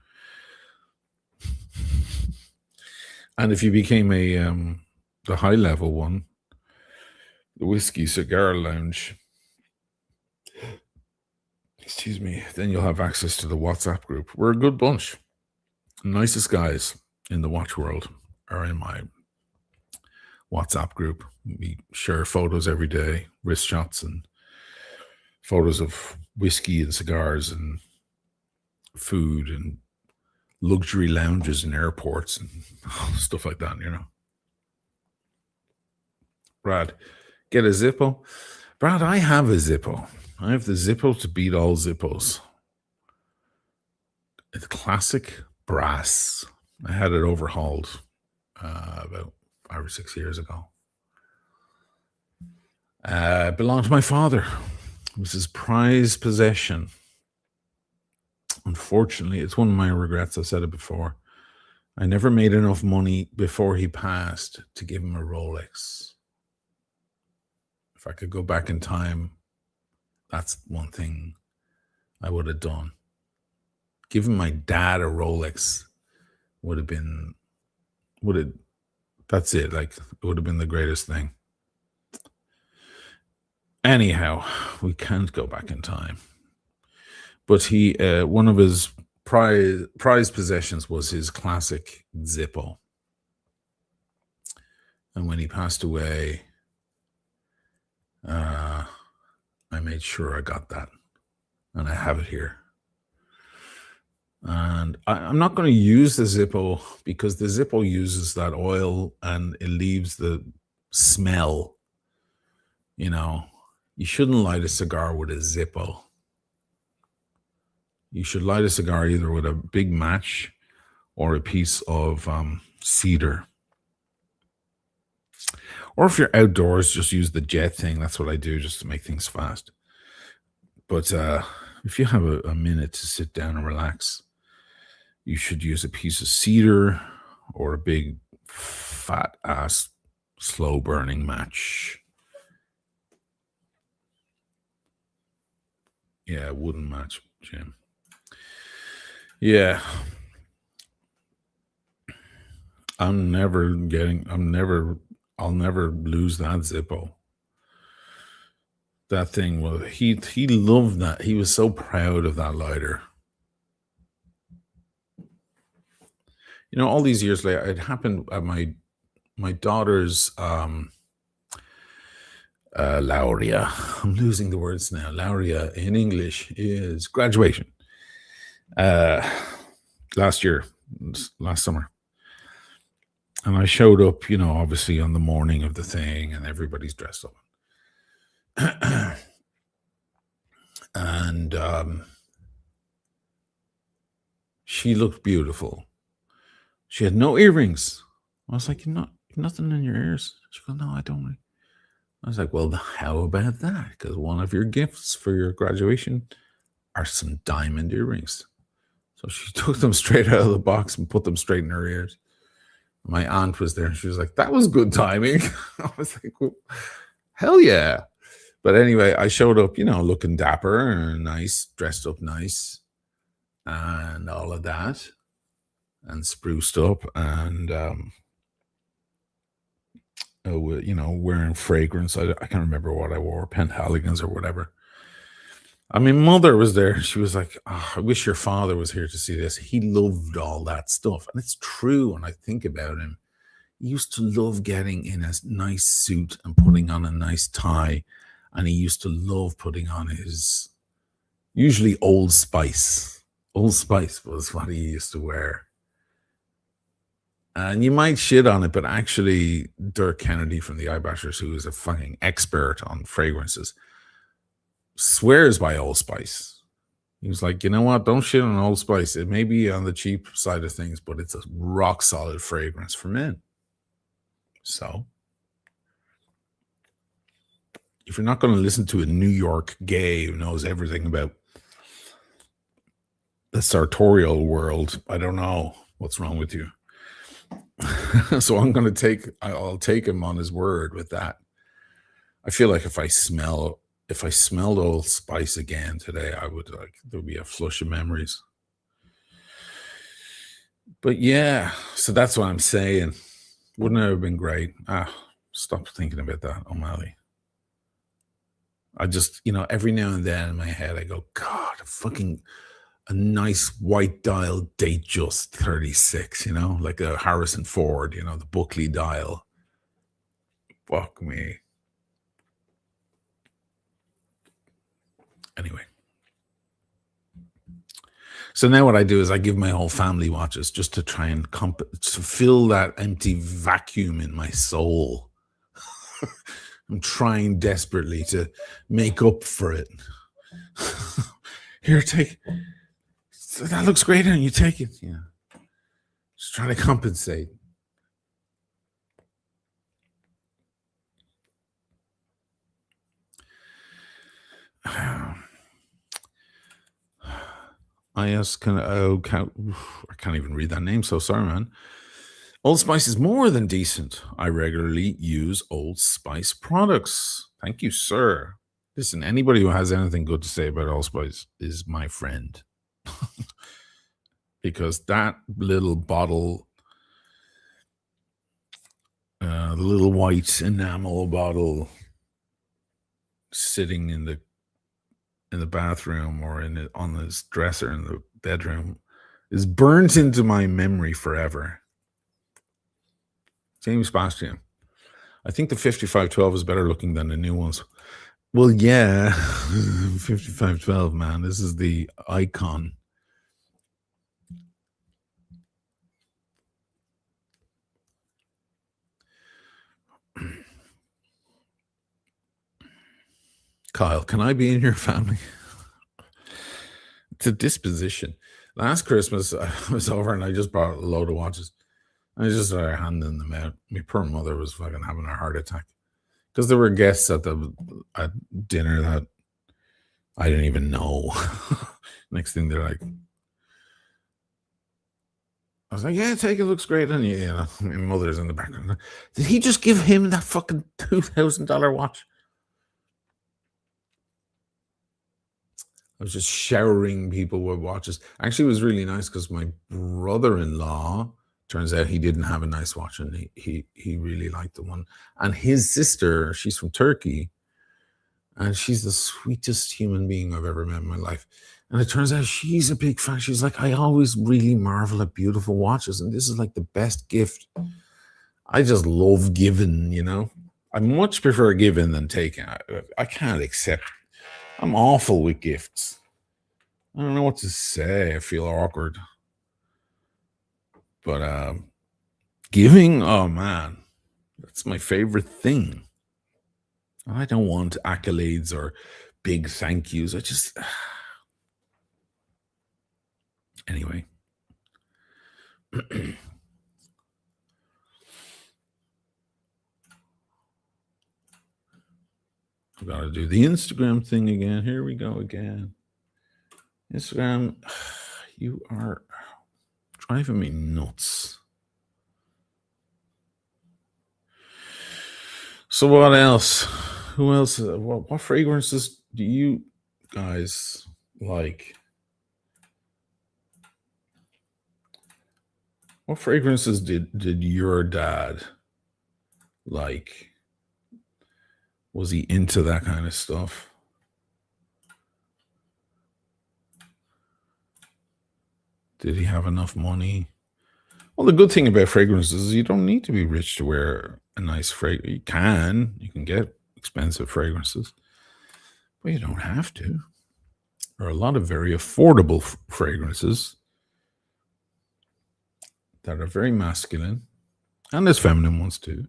And if you became the high level one, the Whiskey Cigar Lounge, excuse me, then you'll have access to the WhatsApp group. We're a good bunch. The nicest guys in the watch world are in my WhatsApp group. We share photos every day, wrist shots, and photos of whiskey and cigars and food and luxury lounges in airports and stuff like that, Brad, get a Zippo. Brad, I have a Zippo. I have the Zippo to beat all Zippos. It's classic brass. I had it overhauled about 5 or 6 years ago. It belonged to my father. It was his prized possession. Unfortunately, it's one of my regrets. I've said it before. I never made enough money before he passed to give him a Rolex. If I could go back in time, that's one thing I would have done. Giving my dad a Rolex that's it. Like, it would have been the greatest thing. Anyhow, we can't go back in time. But he, one of his prized possessions was his classic Zippo. And when he passed away, I made sure I got that. And I have it here. And I'm not going to use the Zippo because the Zippo uses that oil and it leaves the smell. You shouldn't light a cigar with a Zippo. You should light a cigar either with a big match or a piece of cedar. Or if you're outdoors, just use the jet thing. That's what I do just to make things fast. But if you have a minute to sit down and relax, you should use a piece of cedar or a big fat ass slow burning match. Yeah, wooden match, Jim. Yeah. I'll never lose that Zippo. That thing was, he loved that. He was so proud of that lighter. All these years later, it happened at my daughter's Laurea. I'm losing the words now. Laurea in English is graduation. Last summer. And I showed up, obviously on the morning of the thing, and everybody's dressed up. And she looked beautiful. She had no earrings. I was like, nothing in your ears? She goes, no, I don't. I was like, well, how about that? Because one of your gifts for your graduation are some diamond earrings. So she took them straight out of the box and put them straight in her ears. My aunt was there and she was like, that was good timing. I was like, well, hell yeah. But anyway, I showed up, looking dapper and nice, dressed up nice and all of that and spruced up and, wearing fragrance. I can't remember what I wore, Penhaligon's or whatever. I mean, mother was there. She was like, I wish your father was here to see this. He loved all that stuff. And it's true. When I think about him, he used to love getting in a nice suit and putting on a nice tie. And he used to love putting on his, usually Old Spice. Old Spice was what he used to wear. And you might shit on it, but actually Dirk Kennedy from the Eyebashers, who is a fucking expert on fragrances, swears by Old Spice. He was like, you know what? Don't shit on Old Spice. It may be on the cheap side of things, but it's a rock solid fragrance for men. So if you're not going to listen to a New York gay who knows everything about the sartorial world, I don't know what's wrong with you. So I'll take him on his word with that. I feel like if I smelled Old Spice again today, there'd be a flush of memories. But yeah, so that's what I'm saying. Wouldn't it have been great? Stop thinking about that, O'Malley. I just, every now and then in my head, I go, God, a nice white dial Datejust 36, like a Harrison Ford, the Buckley dial. Fuck me. Anyway. So now what I do is I give my whole family watches just to try and to fill that empty vacuum in my soul. I'm trying desperately to make up for it. Here, take. That looks great on you. Take it. Yeah. Just trying to compensate. I can't even read that name, so sorry, man. Old Spice is more than decent. I regularly use Old Spice products. Thank you, sir. Listen, anybody who has anything good to say about Old Spice is my friend. Because that little bottle, the little white enamel bottle sitting in the bathroom or on this dresser in the bedroom is burnt into my memory forever. James Bastian. I think the 5512 is better looking than the new ones. Well, yeah, 5512, man. This is the icon. Kyle, can I be in your family? It's a disposition. Last Christmas, I was over and I just brought a load of watches. I just started handing them out. My poor mother was fucking having a heart attack because there were guests at dinner that I didn't even know. Next thing they're like, I was like, yeah, take it, looks great on you. You know, my mother's in the background. Did he just give him that fucking $2,000 watch? I was just showering people with watches. Actually, it was really nice because my brother-in-law, turns out he didn't have a nice watch and he really liked the one. And his sister, she's from Turkey, and she's the sweetest human being I've ever met in my life. And it turns out she's a big fan. She's like, I always really marvel at beautiful watches, and this is like the best gift. I just love giving, you know. I much prefer giving than taking. I can't accept. I'm awful with gifts. I don't know what to say. I feel awkward. But giving, oh man, that's my favorite thing. I don't want accolades or big thank yous. I just anyway. I've got to do the Instagram thing again. Here we go again. Instagram, you are driving me nuts. So what else? Who else? What fragrances do you guys like? What fragrances did your dad like? Was he into that kind of stuff? Did he have enough money? Well, the good thing about fragrances is you don't need to be rich to wear a nice fragrance. You can get expensive fragrances, but you don't have to. There are a lot of very affordable fragrances that are very masculine, and there's feminine ones too.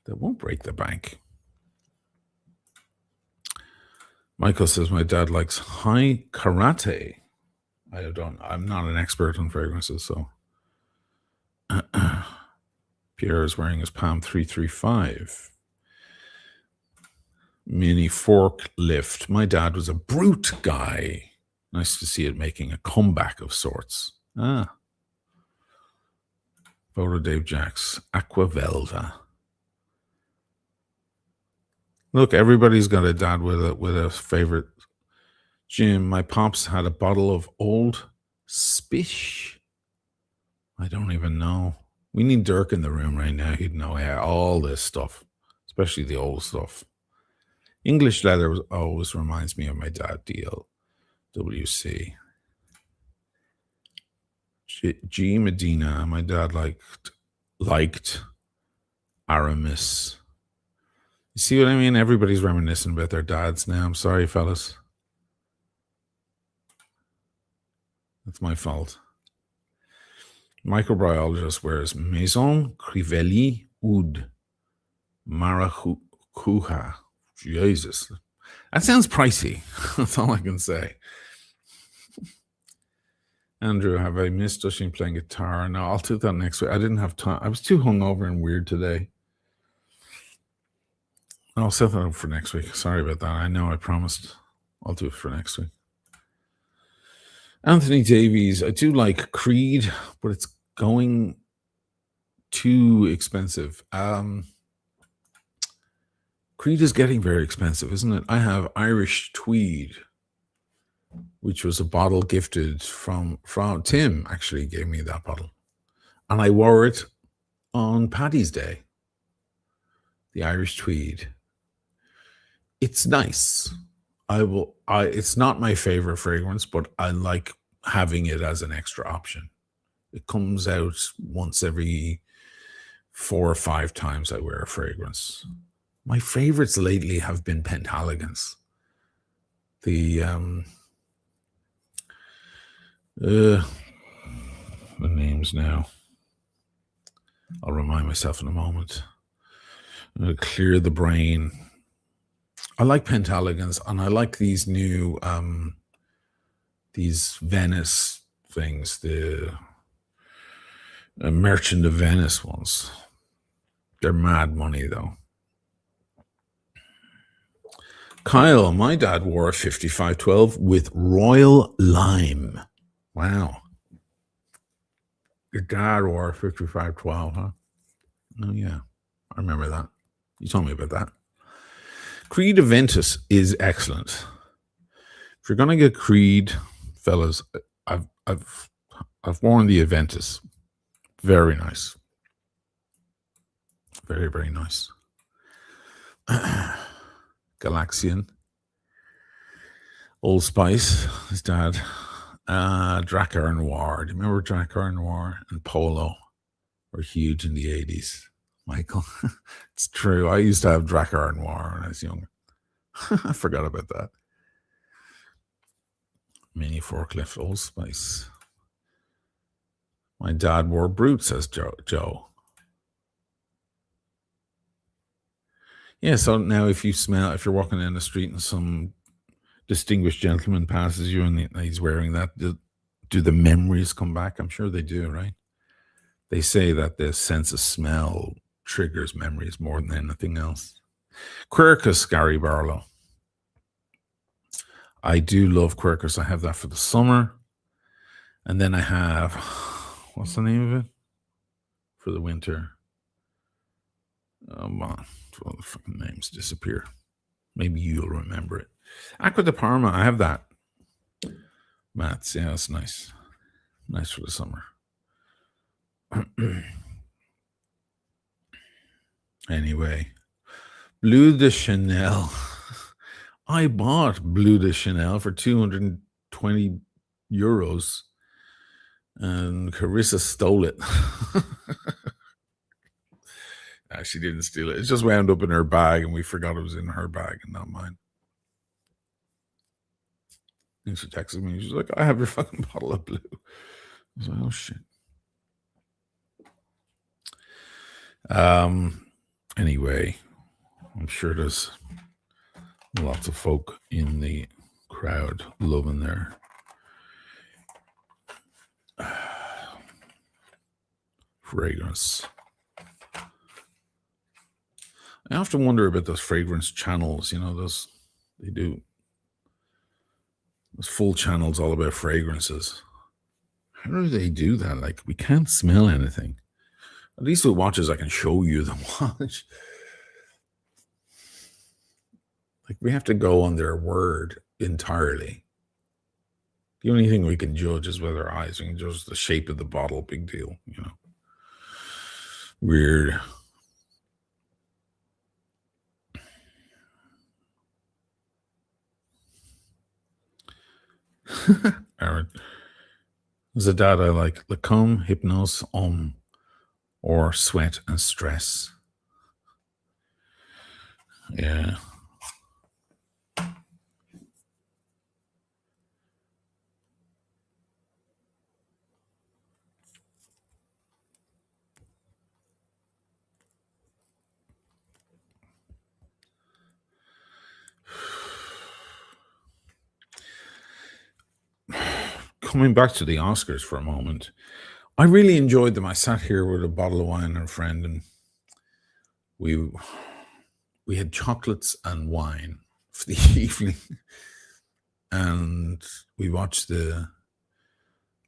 That won't break the bank. Michael says my dad likes high karate. I'm not an expert on fragrances, so Pierre is wearing his Palm 335 mini forklift. My dad was a brute guy. Nice to see it making a comeback of sorts. Photo Dave Jacks, Aqua Velva. Look, everybody's got a dad with a favorite. Jim, my pops had a bottle of Old Spish. I don't even know. We need Dirk in the room right now. He'd know all this stuff, especially the old stuff. English leather always reminds me of my dad, DLWC. G Medina, my dad liked Aramis. You see what I mean? Everybody's reminiscing about their dads now. I'm sorry, fellas. That's my fault. Microbiologist wears Maison Crivelli Oud Maracuja. Jesus. That sounds pricey. That's all I can say. Andrew, have I missed Dushing playing guitar? No, I'll do that next week. I didn't have time. I was too hungover and weird today. I'll set that up for next week. Sorry about that. I know I promised. I'll do it for next week. Anthony Davies. I do like Creed, but it's going too expensive. Creed is getting very expensive, isn't it? I have Irish Tweed, which was a bottle gifted from Tim. Actually, gave me that bottle, and I wore it on Paddy's Day. The Irish Tweed. It's nice. It's not my favorite fragrance, but I like having it as an extra option. It comes out once every 4 or 5 times I wear a fragrance. My favorites lately have been Pentalogons. The names now. I'll remind myself in a moment. Clear the brain. I like Pentalogons, and I like these new these Venice things, the Merchant of Venice ones. They're mad money though. Kyle, my dad wore a 5512 with Royal Lime. Wow. Your dad wore a 5512, huh? Oh yeah, I remember that. You told me about that. Creed Aventus is excellent. If you're gonna get Creed, fellas, I've worn the Aventus. Very nice. Very, very nice. Galaxian. Old Spice, his dad. Drakkar Noir. Do you remember Drakkar Noir and Polo were huge in the 80s? Michael, it's true. I used to have Drakkar Noir when I was younger. I forgot about that. Mini Forklift, Old Spice. My dad wore Brute, says Joe. Yeah, so now if you're walking down the street and some distinguished gentleman passes you and he's wearing that, do the memories come back? I'm sure they do, right? They say that the sense of smell triggers memories more than anything else. Quercus, Gary Barlow. I do love Quercus. I have that for the summer. And then I have, what's the name of it? For the winter. Oh, man. All the fucking names disappear. Maybe you'll remember it. Aqua de Parma, I have that. Mats, yeah, it's nice. Nice for the summer. Anyway, Bleu de Chanel. I bought Bleu de Chanel for 220 euros and Carissa stole it. She didn't steal it. It just wound up in her bag and we forgot it was in her bag and not mine. And she texted me. She's like, I have your fucking bottle of Blue. I was like, oh shit. Anyway, I'm sure there's lots of folk in the crowd loving their fragrance. I often wonder about those fragrance channels, they do those full channels all about fragrances. How do they do that? Like, we can't smell anything. At least with watches, I can show you the watch. Like, we have to go on their word entirely. The only thing we can judge is with our eyes. We can judge the shape of the bottle. Big deal, Weird. Aaron. Zadad, I like Lacombe, Hypnos, or Sweat and Stress. Yeah. Coming back to the Oscars for a moment, I really enjoyed them. I sat here with a bottle of wine and a friend, and we we had chocolates and wine for the evening, and we watched the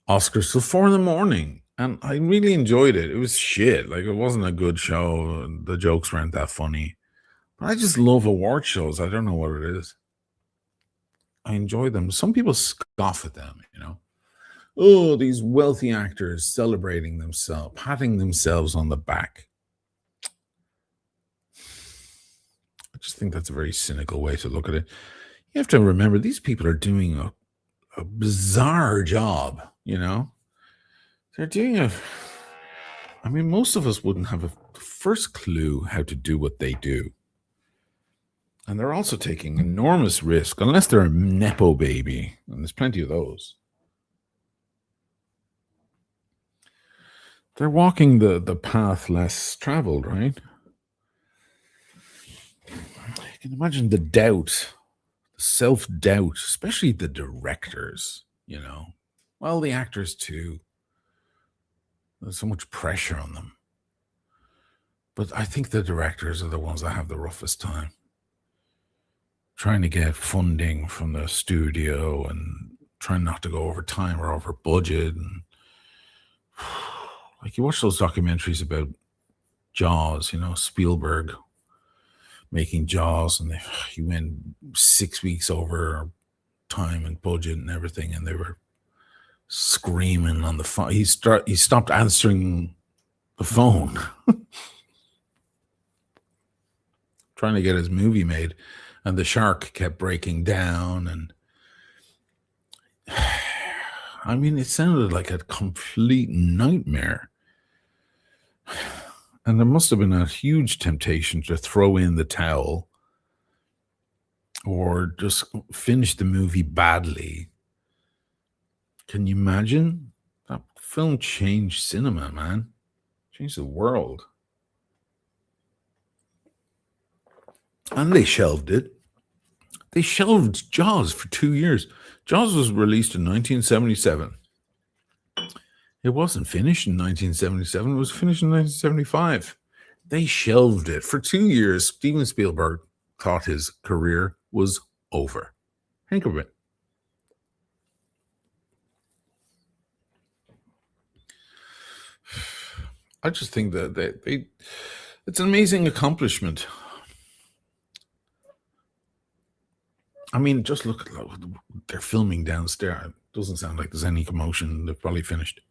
Oscars till 4 in the morning, and I really enjoyed it. It was shit. Like, it wasn't a good show. The jokes weren't that funny. But I just love award shows. I don't know what it is. I enjoy them. Some people scoff at them, you know. Oh, these wealthy actors celebrating themselves, patting themselves on the back. I just think that's a very cynical way to look at it. You have to remember these people are doing a bizarre job, you know. They're doing I mean, most of us wouldn't have a first clue how to do what they do. And they're also taking enormous risk, unless they're a Nepo baby, and there's plenty of those. They're walking the path less traveled, right? You can imagine the doubt, the self doubt, especially the directors, you know. Well, the actors too. There's so much pressure on them. But I think the directors are the ones that have the roughest time. Trying to get funding from the studio and trying not to go over time or over budget. And like, you watch those documentaries about Jaws, you know, Spielberg making Jaws, and he went 6 weeks over time and budget and everything, and they were screaming on the phone. He stopped answering the phone, trying to get his movie made, and the shark kept breaking down. And I mean, it sounded like a complete nightmare. And there must have been a huge temptation to throw in the towel or just finish the movie badly. Can you imagine? That film changed cinema, man. Changed the world. And they shelved it. They shelved Jaws for 2 years. Jaws was released in 1977. It wasn't finished in 1977. It was finished in 1975. They shelved it for 2 years. Steven Spielberg thought his career was over. Think of it. I just think that it's an amazing accomplishment. I mean, just look at they're filming downstairs. It doesn't sound like there's any commotion. They're probably finished.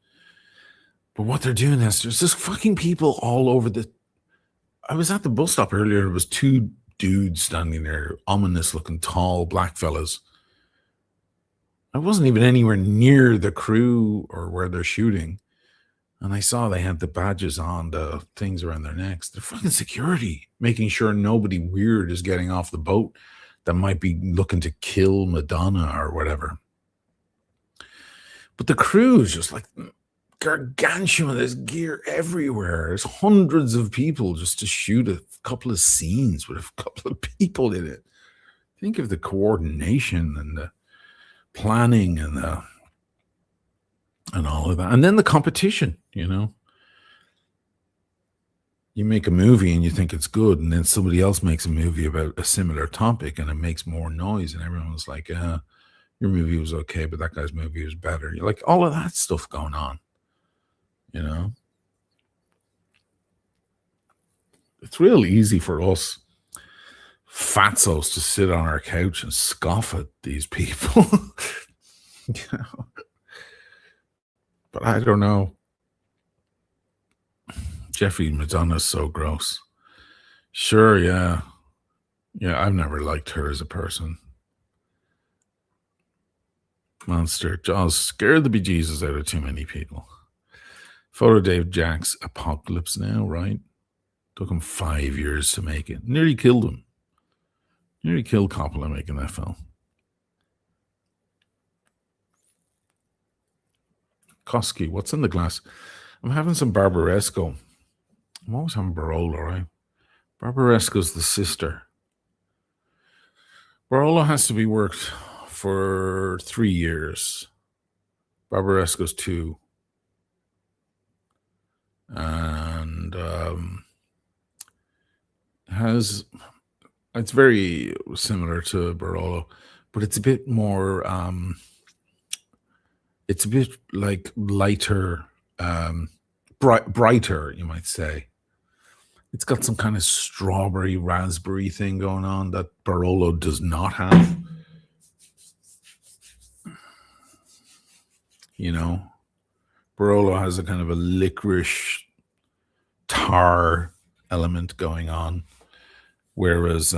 But what they're doing is there's just fucking people all over I was at the bus stop earlier. There was 2 dudes standing there, ominous looking, tall black fellas. I wasn't even anywhere near the crew or where they're shooting. And I saw they had the badges on, the things around their necks. They're fucking security, making sure nobody weird is getting off the boat that might be looking to kill Madonna or whatever. But the crew is just like gargantuan. There's gear everywhere. There's hundreds of people just to shoot a couple of scenes with a couple of people in it. Think of the coordination and the planning and all of that. And then the competition, you know. You make a movie and you think it's good, and then somebody else makes a movie about a similar topic and it makes more noise, and everyone's like, your movie was okay, but that guy's movie was better. You're like, all of that stuff going on, you know. It's real easy for us fatzos to sit on our couch and scoff at these people. You know? But I don't know. Jeffrey Madonna's so gross. Sure, yeah. Yeah, I've never liked her as a person. Monster. Jaws scared the bejesus out of too many people. Photo Dave Jack's Apocalypse Now, right? Took him 5 years to make it. Nearly killed him. Nearly killed Coppola making that film. Koski, what's in the glass? I'm having some Barbaresco. I'm always having Barolo, right? Barbaresco's the sister. Barolo has to be worked for 3 years. Barbaresco's 2. And it's very similar to Barolo, but it's a bit more it's a bit like lighter, brighter, you might say. It's got some kind of strawberry raspberry thing going on that Barolo does not have. You know, Barolo has a kind of a licorice tar element going on, whereas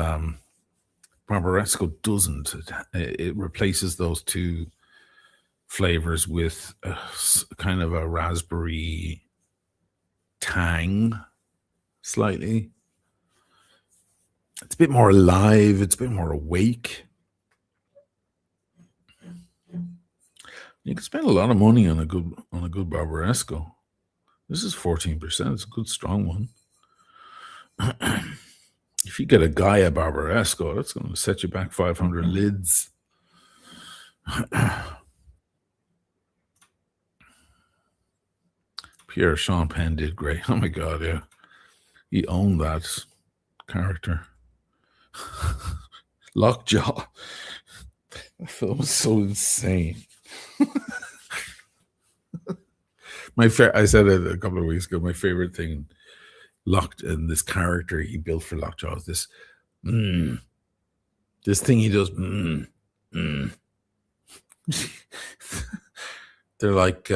Barbaresco doesn't. It replaces those two flavors with kind of a raspberry tang, slightly. It's a bit more alive. It's a bit more awake. You can spend a lot of money on a good Barbaresco. This is 14%. It's a good strong one. If you get a Gaia Barbaresco, that's going to set you back 500 lids. Pierre Sean Penn did great. Oh my God, yeah. He owned that character. Lockjaw. That film was so insane. I said it a couple of weeks ago. My favorite thing this character he built for Lockjaw is this this thing he does. They're like,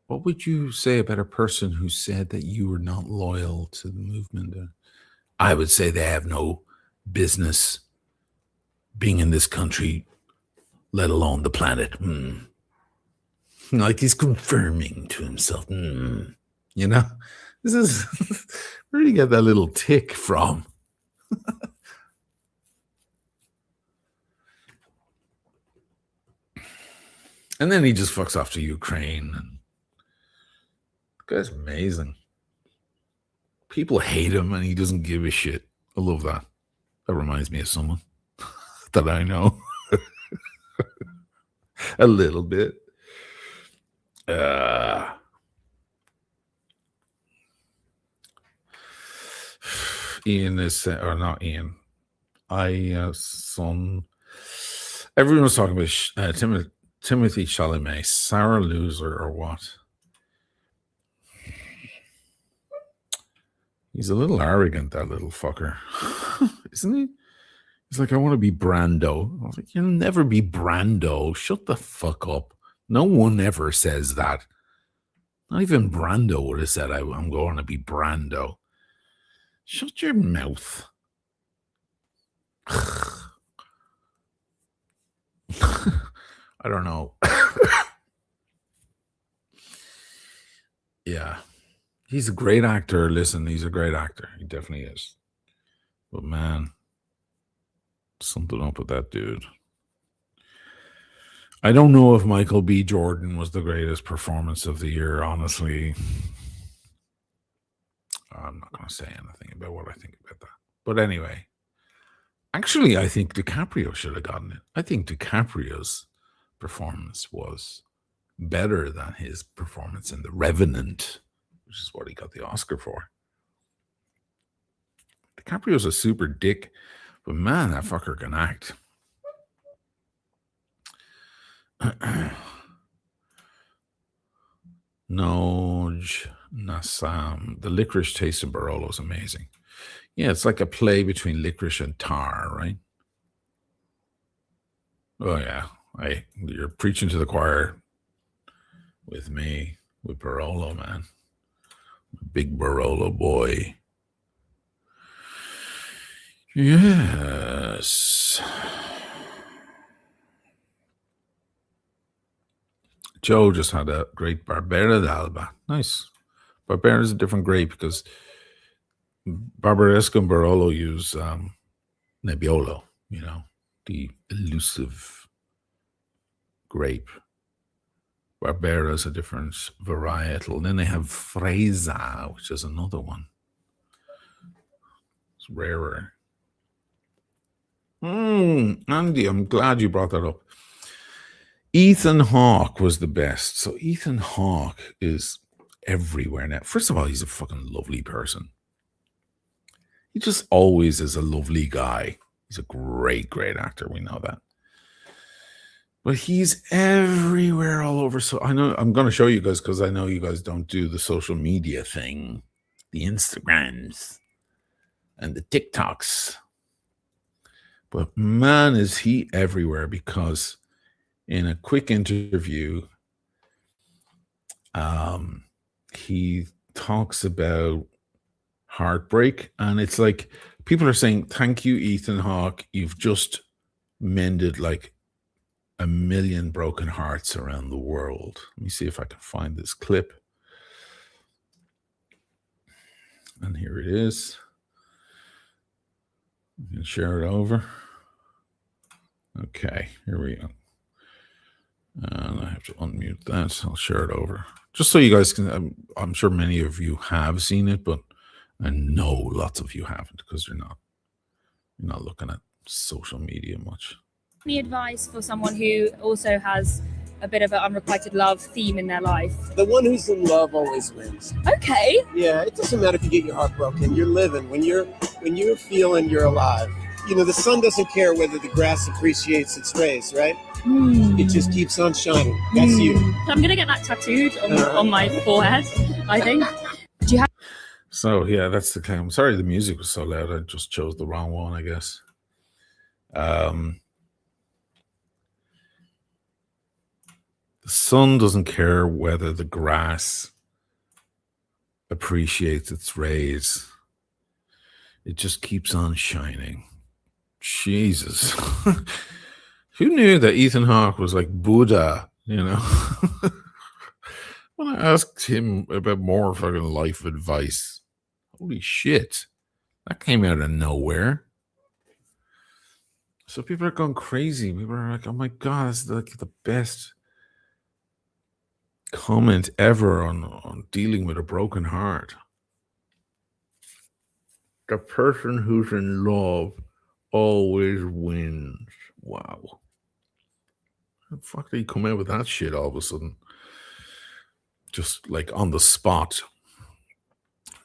what would you say about a person who said that you were not loyal to the movement? I would say they have no business being in this country, let alone the planet. Like he's confirming to himself. You know, this is where do you get that little tick from? And then he just fucks off to Ukraine. And the guy's amazing. People hate him and he doesn't give a shit. I love that. That reminds me of someone that I know. A little bit. Ian is, or not Ian. Son. Everyone was talking about Timothy Chalamet, Sarah Loser, or what? He's a little arrogant, that little fucker. Isn't he? He's like, I want to be Brando. I was like, you'll never be Brando. Shut the fuck up. No one ever says that. Not even Brando would have said, I'm going to be Brando. Shut your mouth. I don't know. Yeah. He's a great actor. Listen, he's a great actor. He definitely is. But man, something up with that dude. I don't know if Michael B. Jordan was the greatest performance of the year, honestly. I'm not going to say anything about what I think about that. But anyway, actually, I think DiCaprio should have gotten it. I think DiCaprio's performance was better than his performance in The Revenant, which is what he got the Oscar for. DiCaprio's a super dick, but man, that fucker can act. Noj Nassam. The licorice taste of Barolo is amazing. Yeah, it's like a play between licorice and tar, right? Oh yeah, you're preaching to the choir with me, with Barolo, man. Big Barolo boy. Yes. Joe just had a great Barbera d'Alba. Nice. Barbera is a different grape because Barbaresco and Barolo use Nebbiolo, the elusive grape. Barbera is a different varietal. Then they have Fresa, which is another one. It's rarer. Andy, I'm glad you brought that up. Ethan Hawke was the best. So Ethan Hawke is everywhere now. First of all, he's a fucking lovely person. He just always is a lovely guy. He's a great, great actor. We know that. But he's everywhere, all over. So I know I'm going to show you guys because I know you guys don't do the social media thing, the Instagrams and the TikToks. But man, is he everywhere, because in a quick interview, he talks about heartbreak. And it's like people are saying, thank you, Ethan Hawke. You've just mended like 1 million broken hearts around the world. Let me see if I can find this clip. And here it is. You can share it over. Okay, here we go. And I have to unmute that. I'll share it over. Just so you guys can, I'm sure many of you have seen it, but I know lots of you haven't because you're not looking at social media much. Any advice for someone who also has a bit of an unrequited love theme in their life? The one who's in love always wins. Okay. Yeah, it doesn't matter if you get your heart broken. You're living. When you're feeling, you're alive. The sun doesn't care whether the grass appreciates its rays, right? It just keeps on shining. That's you. I'm gonna get that tattooed on my forehead, I think. Do you have? So yeah, that's the claim. I'm sorry the music was so loud. I just chose the wrong one, I guess. The sun doesn't care whether the grass appreciates its rays. It just keeps on shining. Jesus. Who knew that Ethan Hawke was like Buddha, When I asked him about more fucking life advice, holy shit, that came out of nowhere. So people are going crazy. People are like, oh my God, it's like the best comment ever on dealing with a broken heart. The person who's in love always wins. Wow. How the fuck did he come out with that shit all of a sudden? Just like on the spot.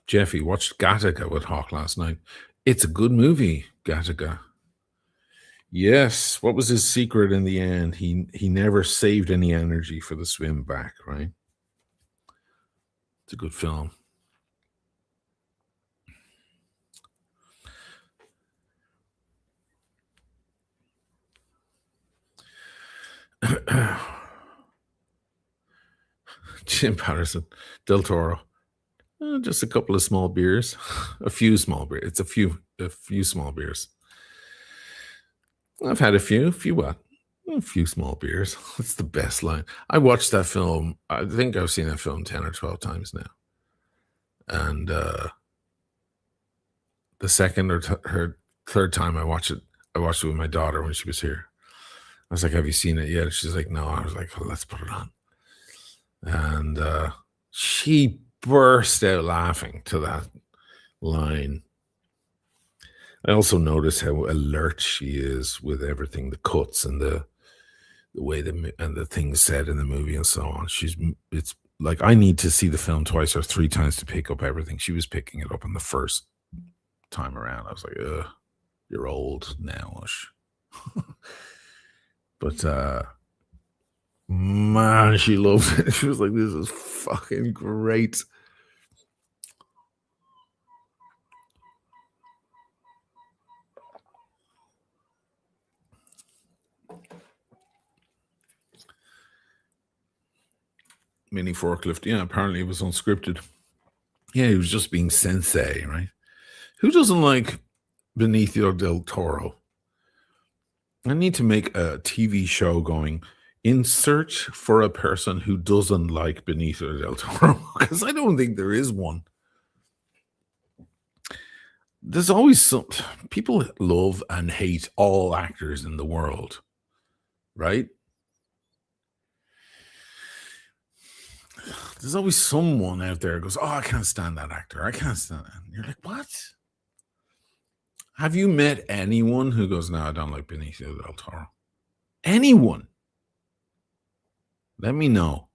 Jeffy watched Gattaca with Hawke last night. It's a good movie, Gattaca. Yes. What was his secret in the end? He never saved any energy for the swim back, right? It's a good film. Jim Patterson, Del Toro. Just a couple of small beers. A few small beers. It's a few small beers. I've had a few what? A few small beers. That's the best line. I watched that film. I think I've seen that film 10 or 12 times now. And the second or third time I watched it with my daughter when she was here. I was like, have you seen it yet? She's like, no. I was like, well, let's put it on. And she burst out laughing to that line. I also noticed how alert she is with everything, the cuts and the way and the things said in the movie and so on. It's like I need to see the film twice or 3 times to pick up everything. She was picking it up on the first time around. I was like, you're old now. But man, she loved it. She was like, this is fucking great. Mini forklift. Yeah, apparently it was unscripted. Yeah, he was just being sensei, right? Who doesn't like Benicio del Toro? I need to make a TV show going in search for a person who doesn't like Benicio del Toro, because I don't think there is one. there's always some people love and hate all actors in the world, right? There's always someone out there who goes, "Oh, I can't stand that actor. I can't stand that." And you're like, "What?" Have you met anyone who goes, "No, I don't like Benicio del Toro"? Anyone? Let me know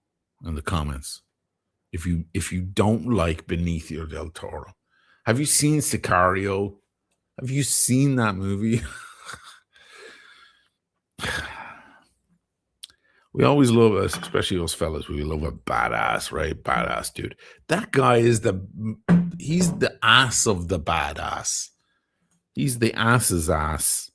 in the comments if you don't like Benicio del Toro. Have you seen Sicario? Have you seen that movie? We always love, especially us fellas, we love a badass, right? Badass dude. That guy is he's the ass of the badass. He's the ass's ass.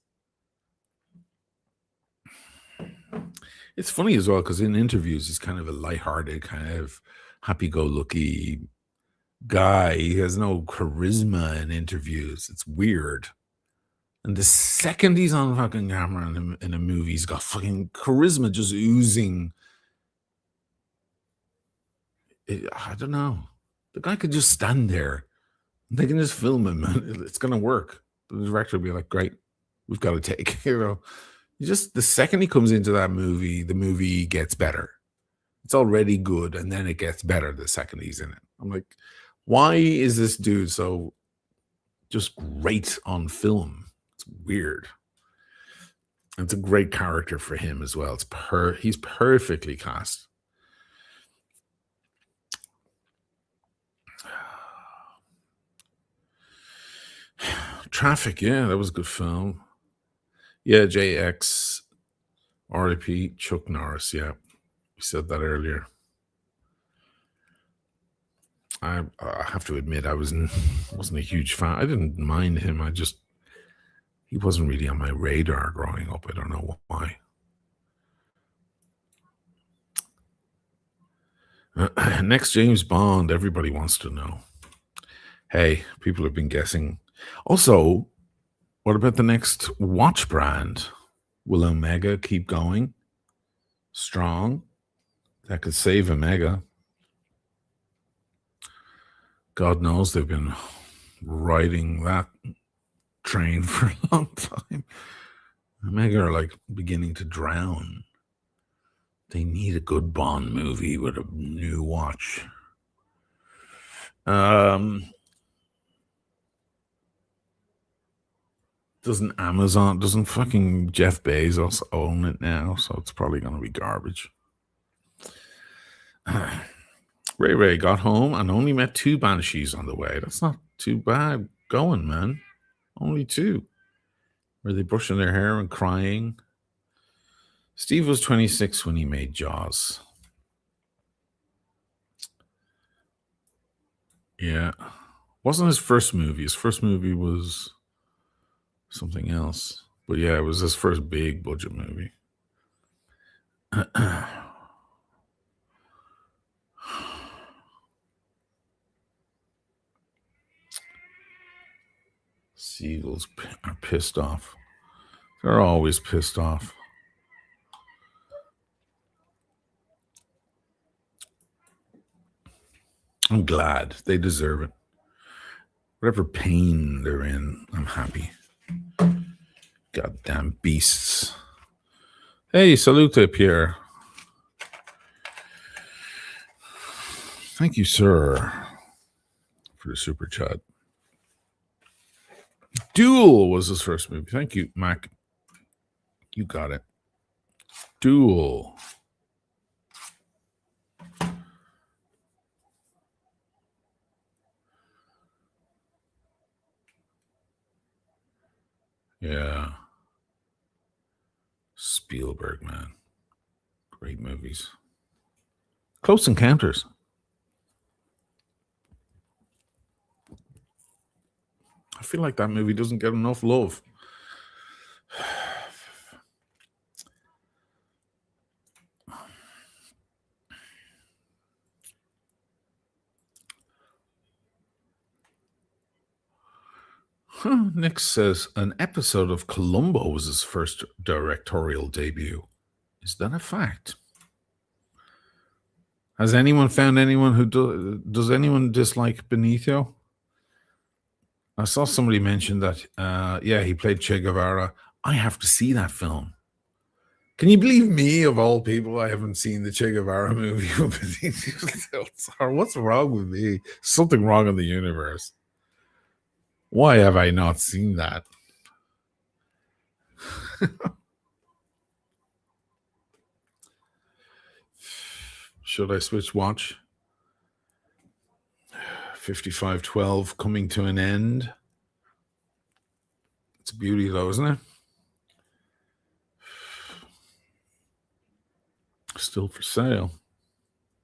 It's funny as well because in interviews, he's kind of a lighthearted, kind of happy-go-lucky guy. He has no charisma in interviews. It's weird. And the second he's on fucking camera in a movie, he's got fucking charisma just oozing. I don't know. The guy could just stand there. They can just film him and it's going to work. The director will be like, great, we've got to take, just the second he comes into that movie, the movie gets better. It's already good. And then it gets better the second he's in it. I'm like, why is this dude so just great on film? It's weird. It's a great character for him as well. He's perfectly cast. Traffic, yeah, that was a good film. Yeah, JX, RIP, Chuck Norris, yeah. We said that earlier. I have to admit, I wasn't a huge fan. I didn't mind him. He wasn't really on my radar growing up. I don't know why. Next James Bond, everybody wants to know. Hey, people have been guessing. Also, what about the next watch brand? Will Omega keep going strong? That could save Omega. God knows they've been riding that train for a long time. Omega are like beginning to drown. They need a good Bond movie with a new watch. Doesn't fucking Jeff Bezos own it now? So it's probably going to be garbage. Ray got home and only met 2 banshees on the way. That's not too bad going, man. Only 2. Were they brushing their hair and crying? Steve was 26 when he made Jaws. Yeah. Wasn't his first movie. His first movie was something else. But yeah, it was his first big budget movie. Seagulls are pissed off. They're always pissed off. I'm glad. They deserve it. Whatever pain they're in, I'm happy. Goddamn beasts. Hey, salute, Pierre. Thank you, sir, for the super chat. Duel was his first movie. Thank you, Mac. You got it. Duel. Yeah. Spielberg, man. Great movies. Close Encounters. I feel like that movie doesn't get enough love. Nick says an episode of Columbo was his first directorial debut. Is that a fact? Has anyone found anyone who does anyone dislike Benicio? I saw somebody mention that, yeah, he played Che Guevara. I have to see that film. Can you believe me, of all people, I haven't seen the Che Guevara movie? What's wrong with me? Something wrong in the universe. Why have I not seen that? Should I switch watch? 5512 coming to an end. It's a beauty though, isn't it? Still for sale.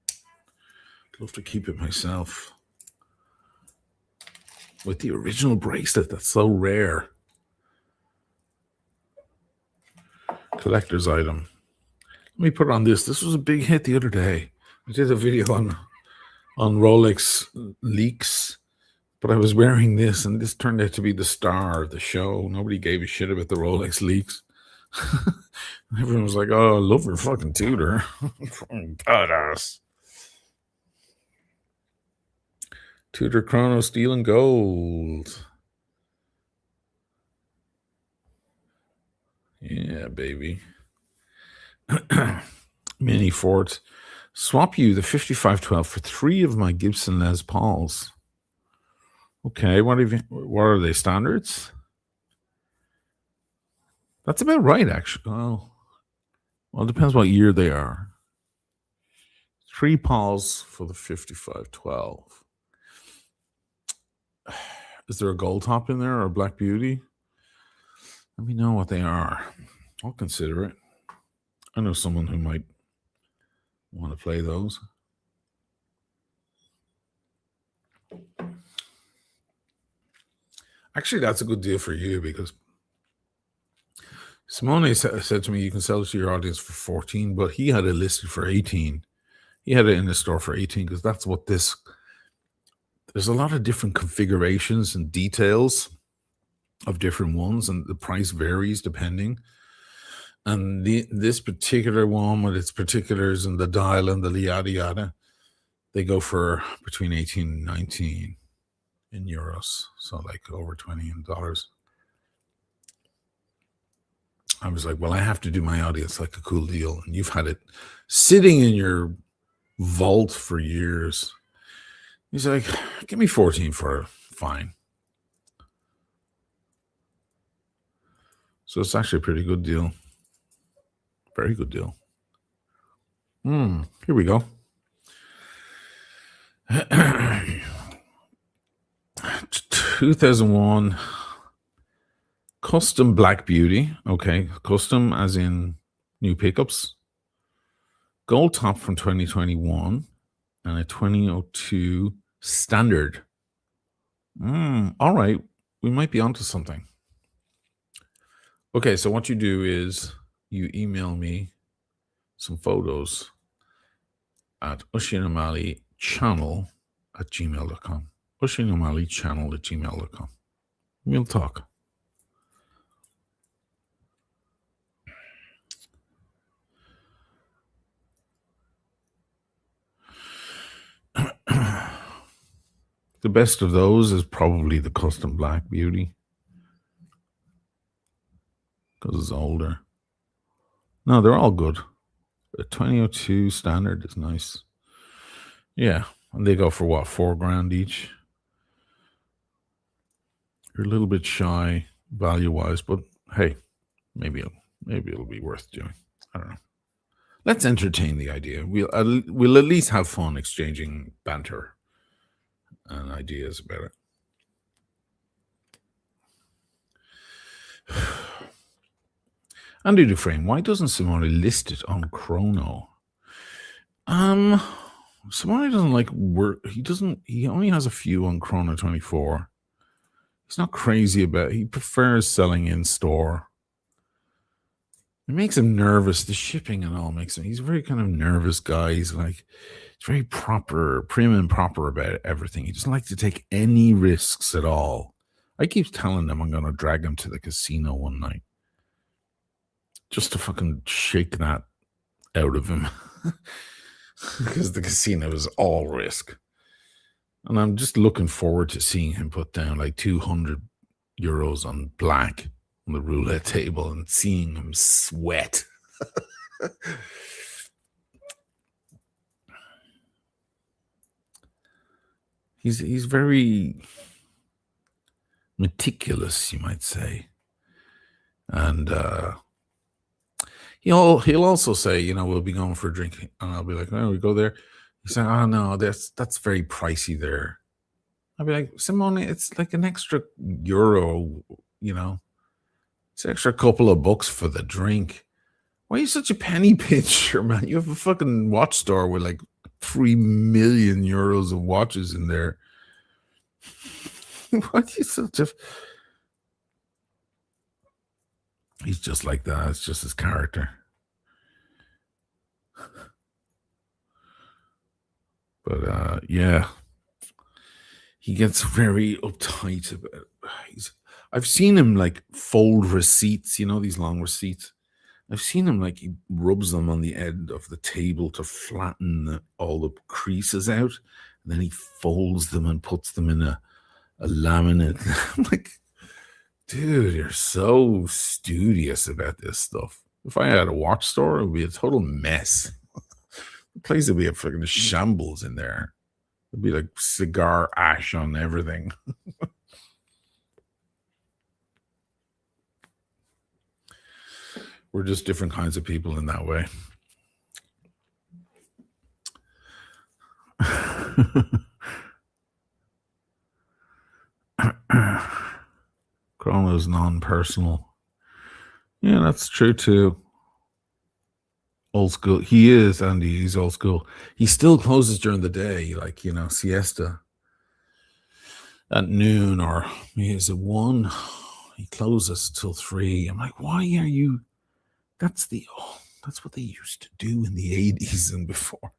I'd love to keep it myself. With the original bracelet, that's so rare. Collector's item. Let me put on this. This was a big hit the other day. I did a video on Rolex leaks, but I was wearing this, and this turned out to be the star of the show. Nobody gave a shit about the Rolex leaks. Everyone was like, "Oh, I love your fucking Tudor, fucking badass." Tudor Chrono Steel and Gold. Yeah, baby. Mini Fort. Swap you the 5512 for 3 of my Gibson Les Pauls. Okay, what are they, standards? That's about right, actually. Well, it depends what year they are. 3 Pauls for the 5512. Is there a gold top in there or a Black Beauty? Let me know what they are. I'll consider it. I know someone who might want to play those. Actually, that's a good deal for you because Simone said to me, you can sell it to your audience for 14, but he had it listed for 18. He had it in the store for 18 because that's what this... There's a lot of different configurations and details of different ones, and the price varies depending. And this particular one with its particulars and the dial and the yada yada, they go for between 18 and 19 in euros. So like over 20 in dollars. I was like, well, I have to do my audience like a cool deal. And you've had it sitting in your vault for years. He's like, give me 14 for it. Fine. So it's actually a pretty good deal. Very good deal. Here we go. 2001 custom Black Beauty. Okay, custom as in new pickups. Gold top from 2021 and a 2002 standard. All right, we might be onto something. Okay, so what you do is you email me some photos at ushinamalichannel@gmail.com. ushinamalichannel@gmail.com. We'll talk. The best of those is probably the custom Black Beauty because it's older. No, they're all good. The 2002 standard is nice. Yeah, and they go for what, $4,000 each? You're a little bit shy value-wise, but hey, maybe it'll be worth doing. I don't know. Let's entertain the idea. We'll at least have fun exchanging banter and ideas about it. Andy Dufresne, why doesn't Simone list it on Chrono? Simone doesn't like work. He only has a few on Chrono 24. He's not crazy about it. He prefers selling in store. It makes him nervous. The shipping and all makes him. He's a very kind of nervous guy. He's very proper, prim and proper about everything. He doesn't like to take any risks at all. I keep telling him I'm going to drag him to the casino one night just to fucking shake that out of him because the casino is all risk. And I'm just looking forward to seeing him put down like 200 euros on black on the roulette table and seeing him sweat. He's very meticulous, you might say. And he'll also say, you know, we'll be going for a drink, and I'll be like, oh, we go there. He's like, oh no, that's very pricey there. I'll be like, Simone, it's like an extra euro, you know, it's an extra couple of bucks for the drink. Why are you such a penny pincher, man? You have a fucking watch store with like 3 million euros of watches in there. Why are you such a... He's just like that. It's just his character. But yeah, he gets very uptight about it. I've seen him like fold receipts, you know, these long receipts. I've seen him like he rubs them on the end of the table to flatten all the creases out, and then he folds them and puts them in a laminate. I'm like, dude, you're so studious about this stuff. If I had a watch store, it would be a total mess. The place would be a fucking shambles in there. It'd be like cigar ash on everything. We're just different kinds of people in that way. Chrono's non-personal. Yeah, that's true too. Old school. He is, Andy. He's old school. He still closes during the day, like, you know, siesta at noon, or is it 1? He closes till 3. I'm like, why are you? That's what they used to do in the 80s and before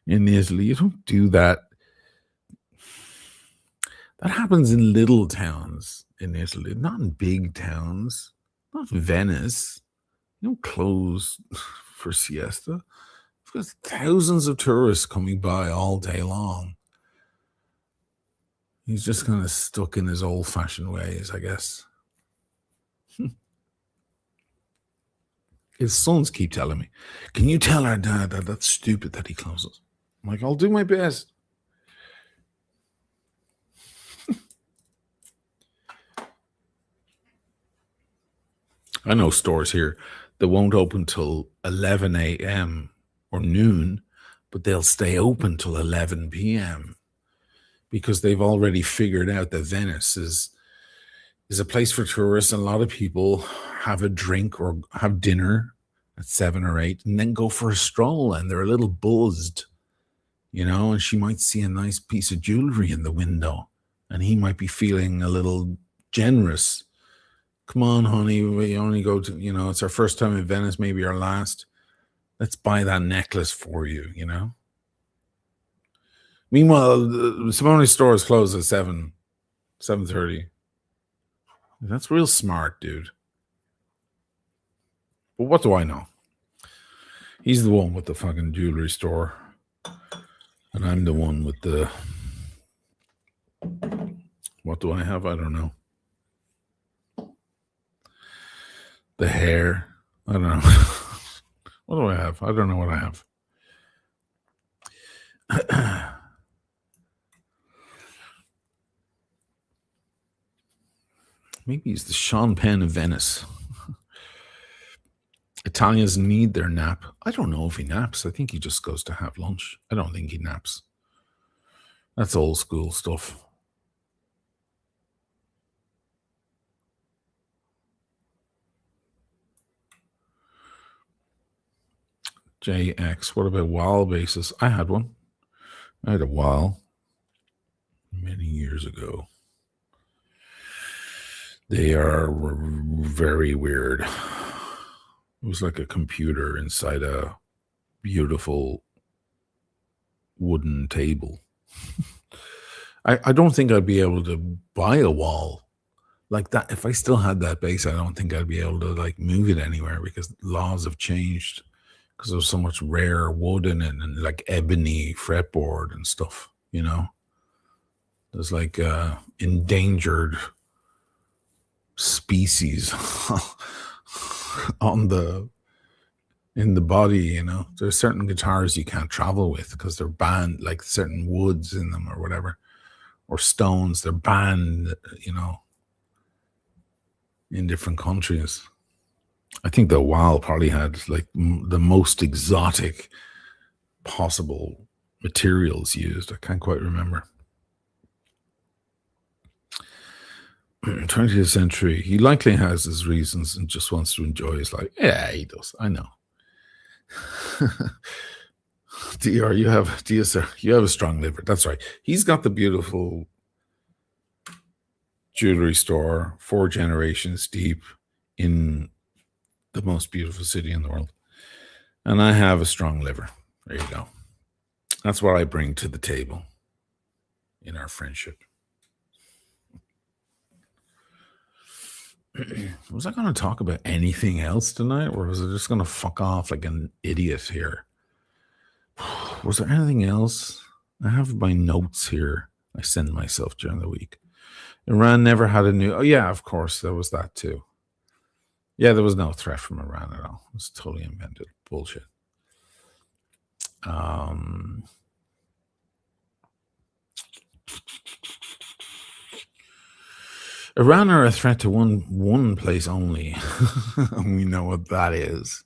in Italy. You don't do that. That happens in little towns in Italy, not in big towns, not Venice. You don't close for siesta. There's thousands of tourists coming by all day long. He's just kind of stuck in his old-fashioned ways, I guess. His sons keep telling me, can you tell our dad that that's stupid that he closes? I'm like, I'll do my best. I know stores here that won't open till 11 a.m. or noon, but they'll stay open till 11 p.m. because they've already figured out that Venice is a place for tourists, and a lot of people have a drink or have dinner at 7 or 8 and then go for a stroll, and they're a little buzzed, you know, and she might see a nice piece of jewelry in the window and he might be feeling a little generous. Come on, honey, we only go to, you know, it's our first time in Venice, maybe our last. Let's buy that necklace for you, you know. Meanwhile, Simone's store is closed at 7:30. That's real smart, dude. But what do I know? He's the one with the fucking jewelry store, and I'm the one with the... What do I have? I don't know. The hair. I don't know. What do I have? I don't know what I have. Maybe he's the Sean Penn of Venice. Italians need their nap. I don't know if he naps. I think he just goes to have lunch. I don't think he naps. That's old school stuff. JX. What about WAL bases? I had one. I had a WAL many years ago. They are very weird. It was like a computer inside a beautiful wooden table. I don't think I'd be able to buy a WAL like that. If I still had that base, I don't think I'd be able to like move it anywhere because laws have changed because there's so much rare wood in it and like ebony fretboard and stuff, you know. There's like endangered species on the in the body, you know. There's certain guitars you can't travel with because they're banned, like certain woods in them or whatever, or stones. They're banned, you know, in different countries. I think the WoW probably had like the most exotic possible materials used. I can't quite remember. 20th century. He likely has his reasons and just wants to enjoy his life. Yeah, he does. I know. DR, you have a strong liver. That's right. He's got the beautiful jewelry store, 4 generations deep in the most beautiful city in the world. And I have a strong liver. There you go. That's what I bring to the table in our friendship. Was I going to talk about anything else tonight, or was I just going to fuck off like an idiot here? Was there anything else? I have my notes here. I send myself during the week. Iran never had a new... Oh, yeah, of course. There was that too. Yeah, there was no threat from Iran at all. It was totally invented. Bullshit. Iran are a threat to one place only. We know what that is.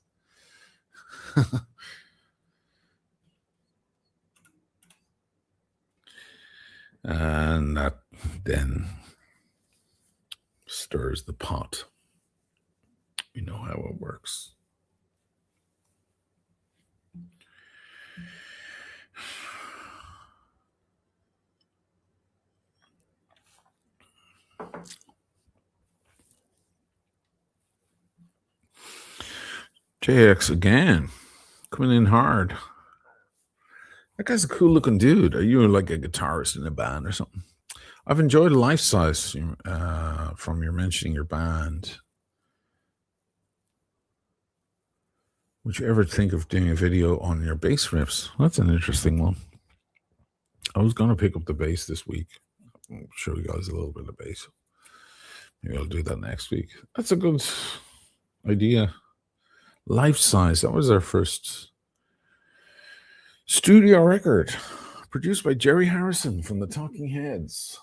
And that then stirs the pot. We know how it works. JX again, coming in hard. That guy's a cool looking dude. Are you like a guitarist in a band or something? I've enjoyed a life size from your mentioning your band. Would you ever think of doing a video on your bass riffs? That's an interesting one. I was going to pick up the bass this week. I'll show you guys a little bit of bass. Maybe I'll do that next week. That's a good idea. Life size. That was our first studio record, produced by Jerry Harrison from the Talking Heads.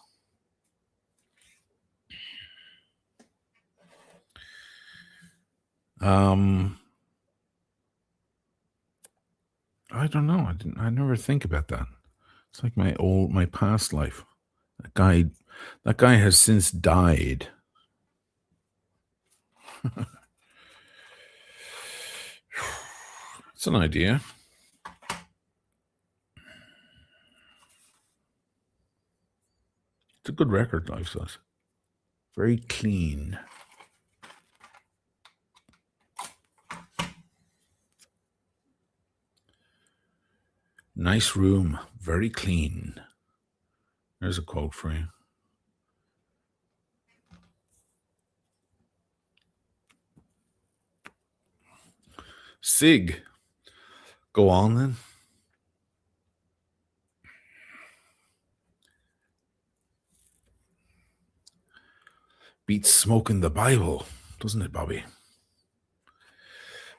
I don't know. I never think about that. It's like my past life. That guy has since died. It's an idea. It's a good record, Life Size. Very clean. Nice room, very clean. There's a quote for you. Sig. Go on then. Beats smoking the Bible, doesn't it, Bobby?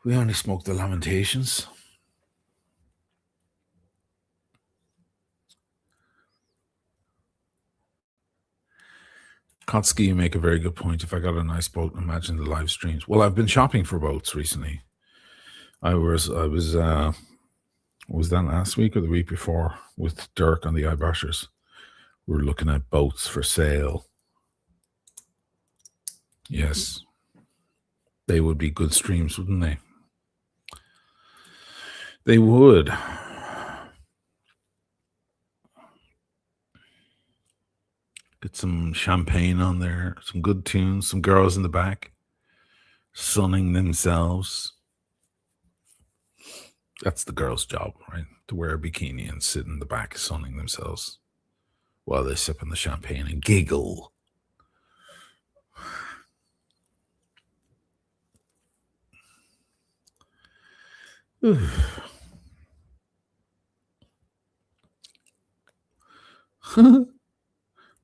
We only smoke the Lamentations. Kotsky, you make a very good point. If I got a nice boat, imagine the live streams. Well, I've been shopping for boats recently. Was that last week or the week before with Dirk on the iBashers? We were looking at boats for sale. Yes. They would be good streams, wouldn't they? They would. Get some champagne on there, some good tunes, some girls in the back sunning themselves. That's the girl's job, right? To wear a bikini and sit in the back sunning themselves while they sip on the champagne and giggle.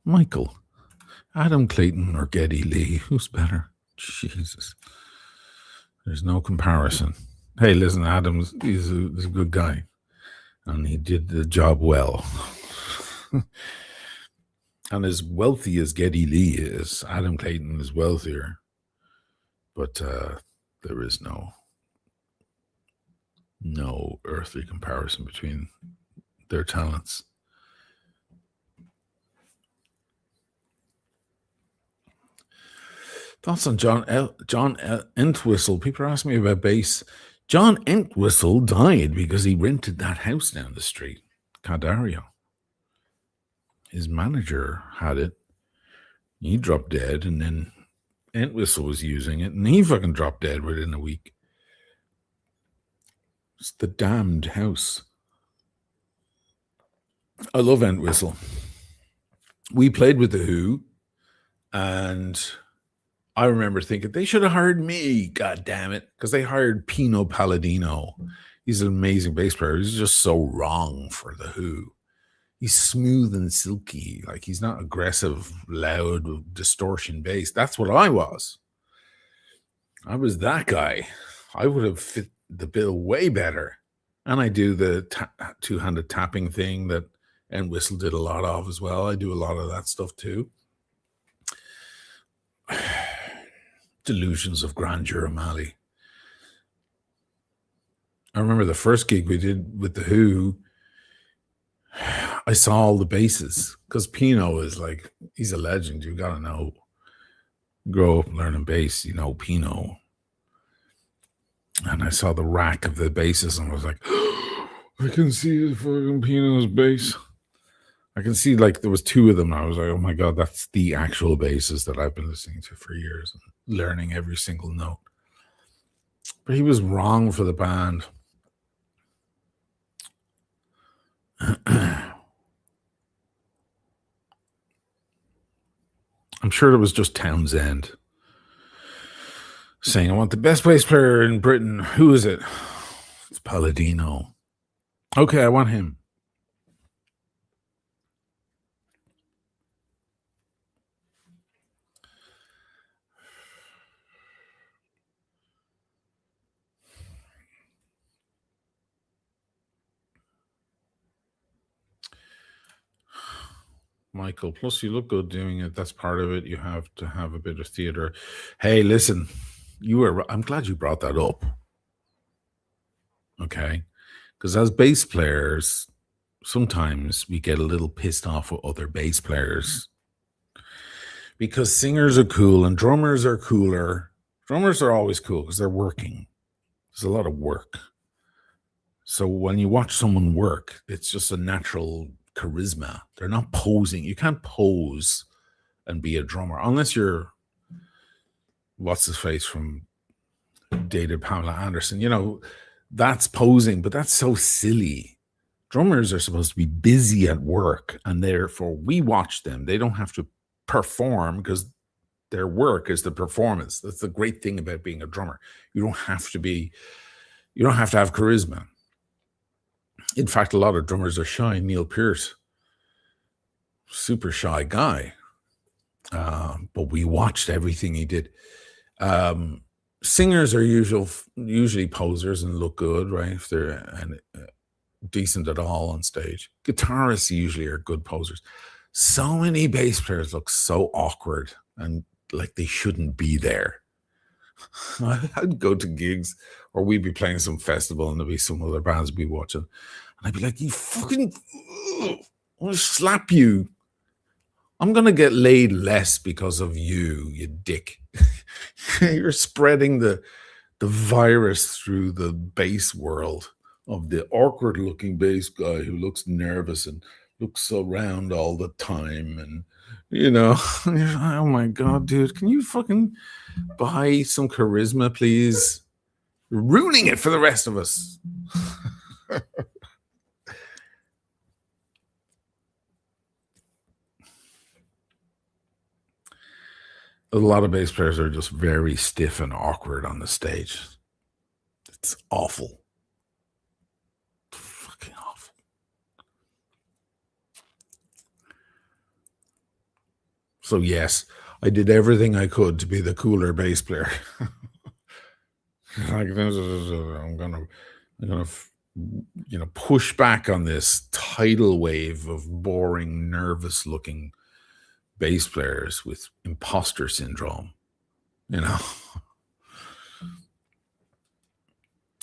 Michael, Adam Clayton or Geddy Lee? Who's better? Jesus. There's no comparison. Hey, listen, Adam's he's a good guy. And he did the job well. And as wealthy as Geddy Lee is, Adam Clayton is wealthier. But there is no earthly comparison between their talents. Thoughts on John Entwistle? People are asking me about bass. John Entwistle died because he rented that house down the street, Cadario. His manager had it. He dropped dead, and then Entwistle was using it, and he fucking dropped dead within a week. It's the damned house. I love Entwistle. We played with The Who, and I remember thinking they should have hired me, god damn it, because they hired Pino Palladino. He's an amazing bass player. He's just so wrong for The Who. He's smooth and silky. Like, he's not aggressive, loud, distortion bass. That's what I was. I was that guy. I would have fit the bill way better. And I do the two-handed tapping thing that Entwistle did a lot of as well. I do a lot of that stuff too. Delusions of Grandeur, O'Malley. I remember the first gig we did with The Who. I saw all the basses because Pino is like, he's a legend. You got to know. Grow up learning bass, you know, Pino. And I saw the rack of the basses and I was like, oh, I can see the fucking Pino's bass. I can see, like, there was two of them. And I was like, oh my God, that's the actual basses that I've been listening to for years and learning every single note. But he was wrong for the band. I'm sure it was just Townsend saying, I want the best bass player in Britain. Who is it? It's Palladino. Okay, I want him. Michael, plus you look good doing it. That's part of it. You have to have a bit of theater. Hey, listen, I'm glad you brought that up. Okay. Because as bass players, sometimes we get a little pissed off with other bass players because singers are cool and drummers are cooler. Drummers are always cool because they're working. There's a lot of work. So when you watch someone work, it's just a natural charisma. They're not posing. You can't pose and be a drummer unless you're what's his face from Dated Pamela Anderson. You know, that's posing, but that's so silly. Drummers are supposed to be busy at work, and therefore we watch them. They don't have to perform because their work is the performance. That's the great thing about being a drummer. You don't have to have charisma. In fact, a lot of drummers are shy. Neil Pearce, super shy guy. But we watched everything he did. Singers are usually posers and look good, right? If they're decent at all on stage. Guitarists usually are good posers. So many bass players look so awkward and like they shouldn't be there. I'd go to gigs or we'd be playing some festival and there'd be some other bands we'd be watching. And I'd be like, you fucking, I'm going to slap you. I'm going to get laid less because of you, you dick. You're spreading the virus through the bass world of the awkward looking bass guy who looks nervous and looks around all the time. And, you know, oh my God, dude, can you fucking buy some charisma, please? You're ruining it for the rest of us. A lot of bass players are just very stiff and awkward on the stage. It's awful. Fucking awful. So yes, I did everything I could to be the cooler bass player. Like I'm gonna, push back on this tidal wave of boring, nervous-looking bass players with imposter syndrome. You know,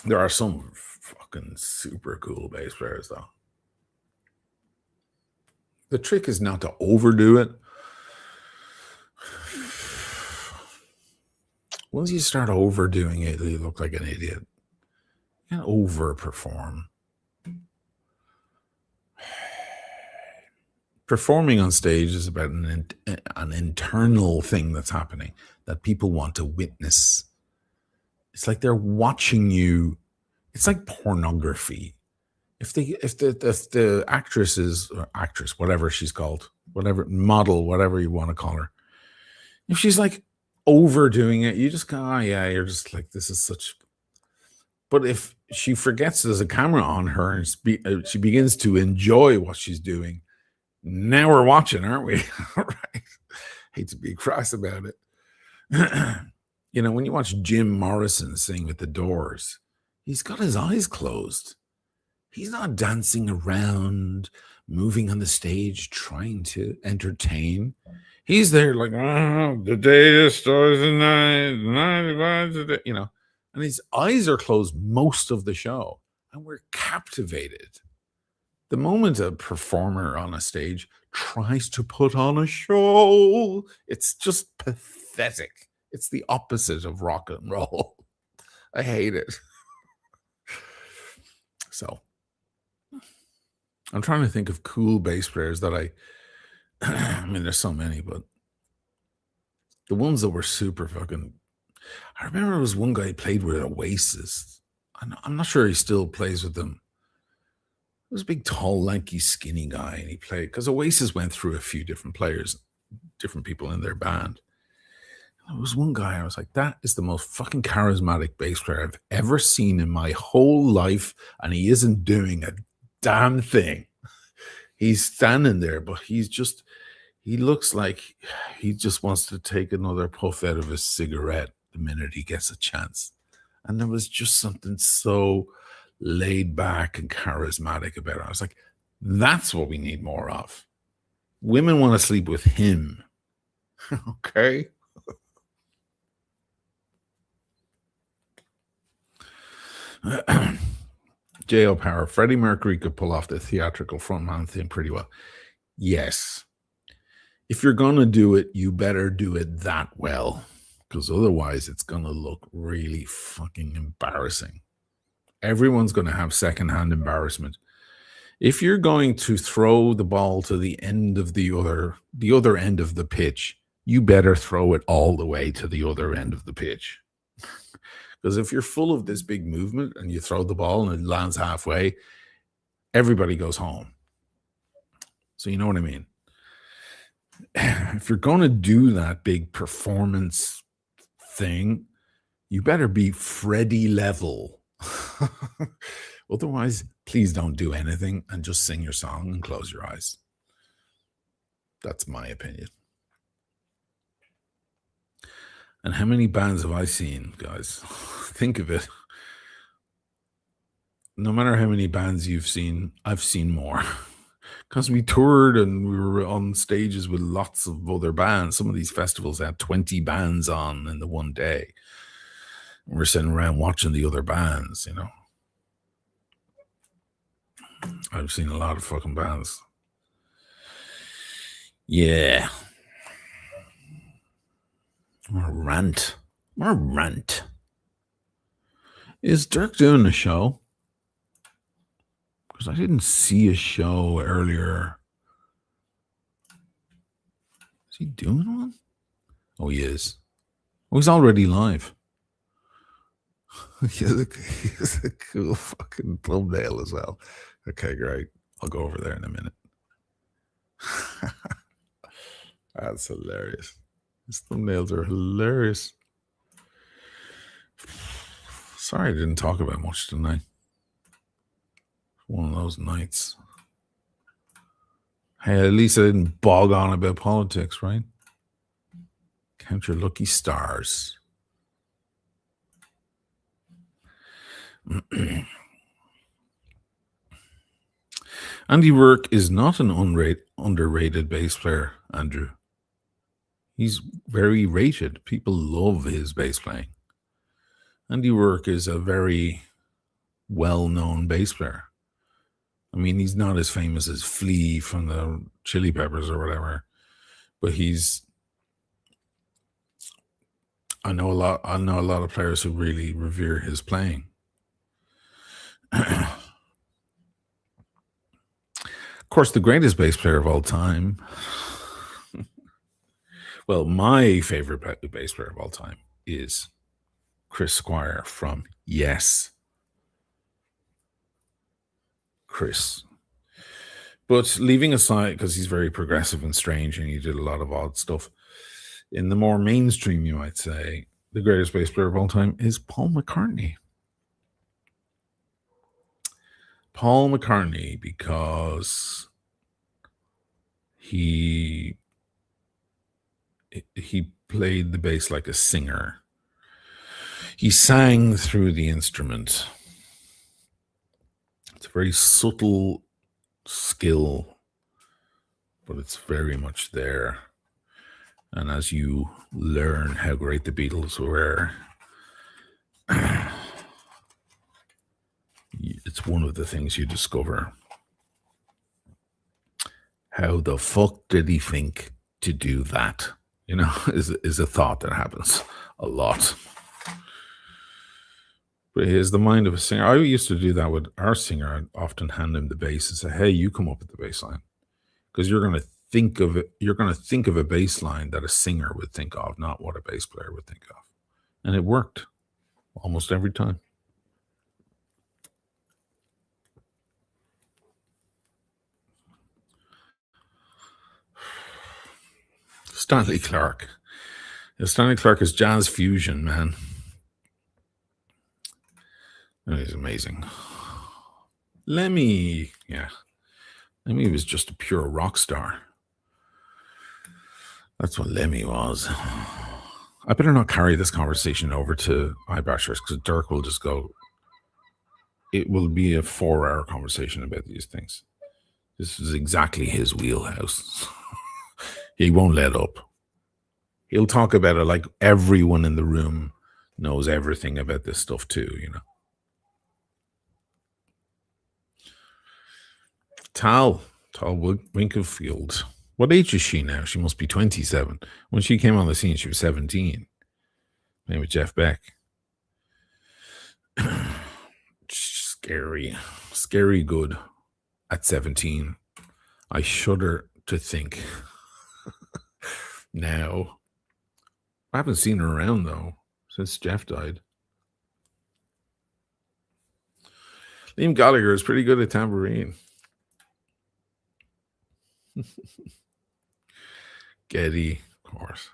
there are some fucking super cool bass players, though. The trick is not to overdo it. Once you start overdoing it, you look like an idiot. You can't overperform. Performing on stage is about an internal thing that's happening that people want to witness. It's like they're watching you. It's like pornography. If the actress is, or actress, whatever she's called, whatever model, whatever you want to call her, if she's like overdoing it, you just go, oh yeah, you're just like, this is such. But if she forgets there's a camera on her and she begins to enjoy what she's doing, now we're watching, aren't we? Right? Hate to be crass about it. When you watch Jim Morrison sing with the Doors, he's got his eyes closed. He's not dancing around, moving on the stage, trying to entertain. He's there like, oh, the day destroys the night, the night divides the day, and his eyes are closed most of the show, and we're captivated. The moment a performer on a stage tries to put on a show, it's just pathetic. It's the opposite of rock and roll. I hate it. So, I'm trying to think of cool bass players that I mean, there's so many, but the ones that were super fucking. I remember there was one guy who played with Oasis. I'm not sure he still plays with them. He was a big, tall, lanky, skinny guy, and he played because Oasis went through a few different players, different people in their band. And there was one guy I was like, that is the most fucking charismatic bass player I've ever seen in my whole life, and he isn't doing a damn thing. He's standing there, but he looks like he just wants to take another puff out of his cigarette the minute he gets a chance. And there was just something so laid back and charismatic about it. I was like, that's what we need more of. Women want to sleep with him. Okay. J.O. Power, Freddie Mercury could pull off the theatrical frontman thing pretty well. Yes. If you're going to do it, you better do it that well, because otherwise it's going to look really fucking embarrassing. Everyone's going to have secondhand embarrassment. If you're going to throw the ball to the end of the other end of the pitch, you better throw it all the way to the other end of the pitch. Because if you're full of this big movement and you throw the ball and it lands halfway, everybody goes home. So you know what I mean? If you're going to do that big performance thing, you better be Freddie level. Otherwise, please don't do anything and just sing your song and close your eyes. That's my opinion. And how many bands have I seen, guys? Think of it. No matter how many bands you've seen, I've seen more. Because we toured and we were on stages with lots of other bands. Some of these festivals had 20 bands on in the one day. And we're sitting around watching the other bands, I've seen a lot of fucking bands. Yeah. More rant. Is Dirk doing a show? Because I didn't see a show earlier. Is he doing one? Oh, he is. Oh, he's already live. He has a cool fucking thumbnail as well. Okay, great. I'll go over there in a minute. That's hilarious. His thumbnails are hilarious. Sorry I didn't talk about much tonight. One of those nights. Hey, at least I didn't bog on about politics, right? Count your lucky stars. Andy Rourke is not an underrated bass player, Andrew. He's very rated. People love his bass playing. Andy Rourke is a very well-known bass player. I mean, he's not as famous as Flea from the Chili Peppers or whatever, but I know a lot of players who really revere his playing. Of course, the greatest bass player of all time. Well, my favorite bass player of all time is Chris Squire from Yes. Chris. But leaving aside, because he's very progressive and strange and he did a lot of odd stuff, in the more mainstream, you might say, the greatest bass player of all time is Paul McCartney. Paul McCartney, because he played the bass like a singer. He sang through the instrument. It's a very subtle skill, but it's very much there. And as you learn how great the Beatles were, it's one of the things you discover. How the fuck did he think to do that? You know, is a thought that happens a lot. But he has the mind of a singer. I used to do that with our singer. I'd often hand him the bass and say, hey, you come up with the bass line. Because you're going to think of it. You're going to think of a bass line that a singer would think of, not what a bass player would think of. And it worked almost every time. Stanley Clarke. Yeah, Stanley Clarke is jazz fusion, man. That is amazing. Lemmy, yeah. Lemmy was just a pure rock star. That's what Lemmy was. I better not carry this conversation over to Eyebashers because Dirk will just go, it will be a 4-hour conversation about these things. This is exactly his wheelhouse. He won't let up. He'll talk about it like everyone in the room knows everything about this stuff too, you know. Tal Winkelfield. What age is she now? She must be 27. When she came on the scene, she was 17. Playing with Jeff Beck. Scary good at 17. I shudder to think now. I haven't seen her around though since Jeff died. Liam Gallagher is pretty good at tambourine. Getty, of course.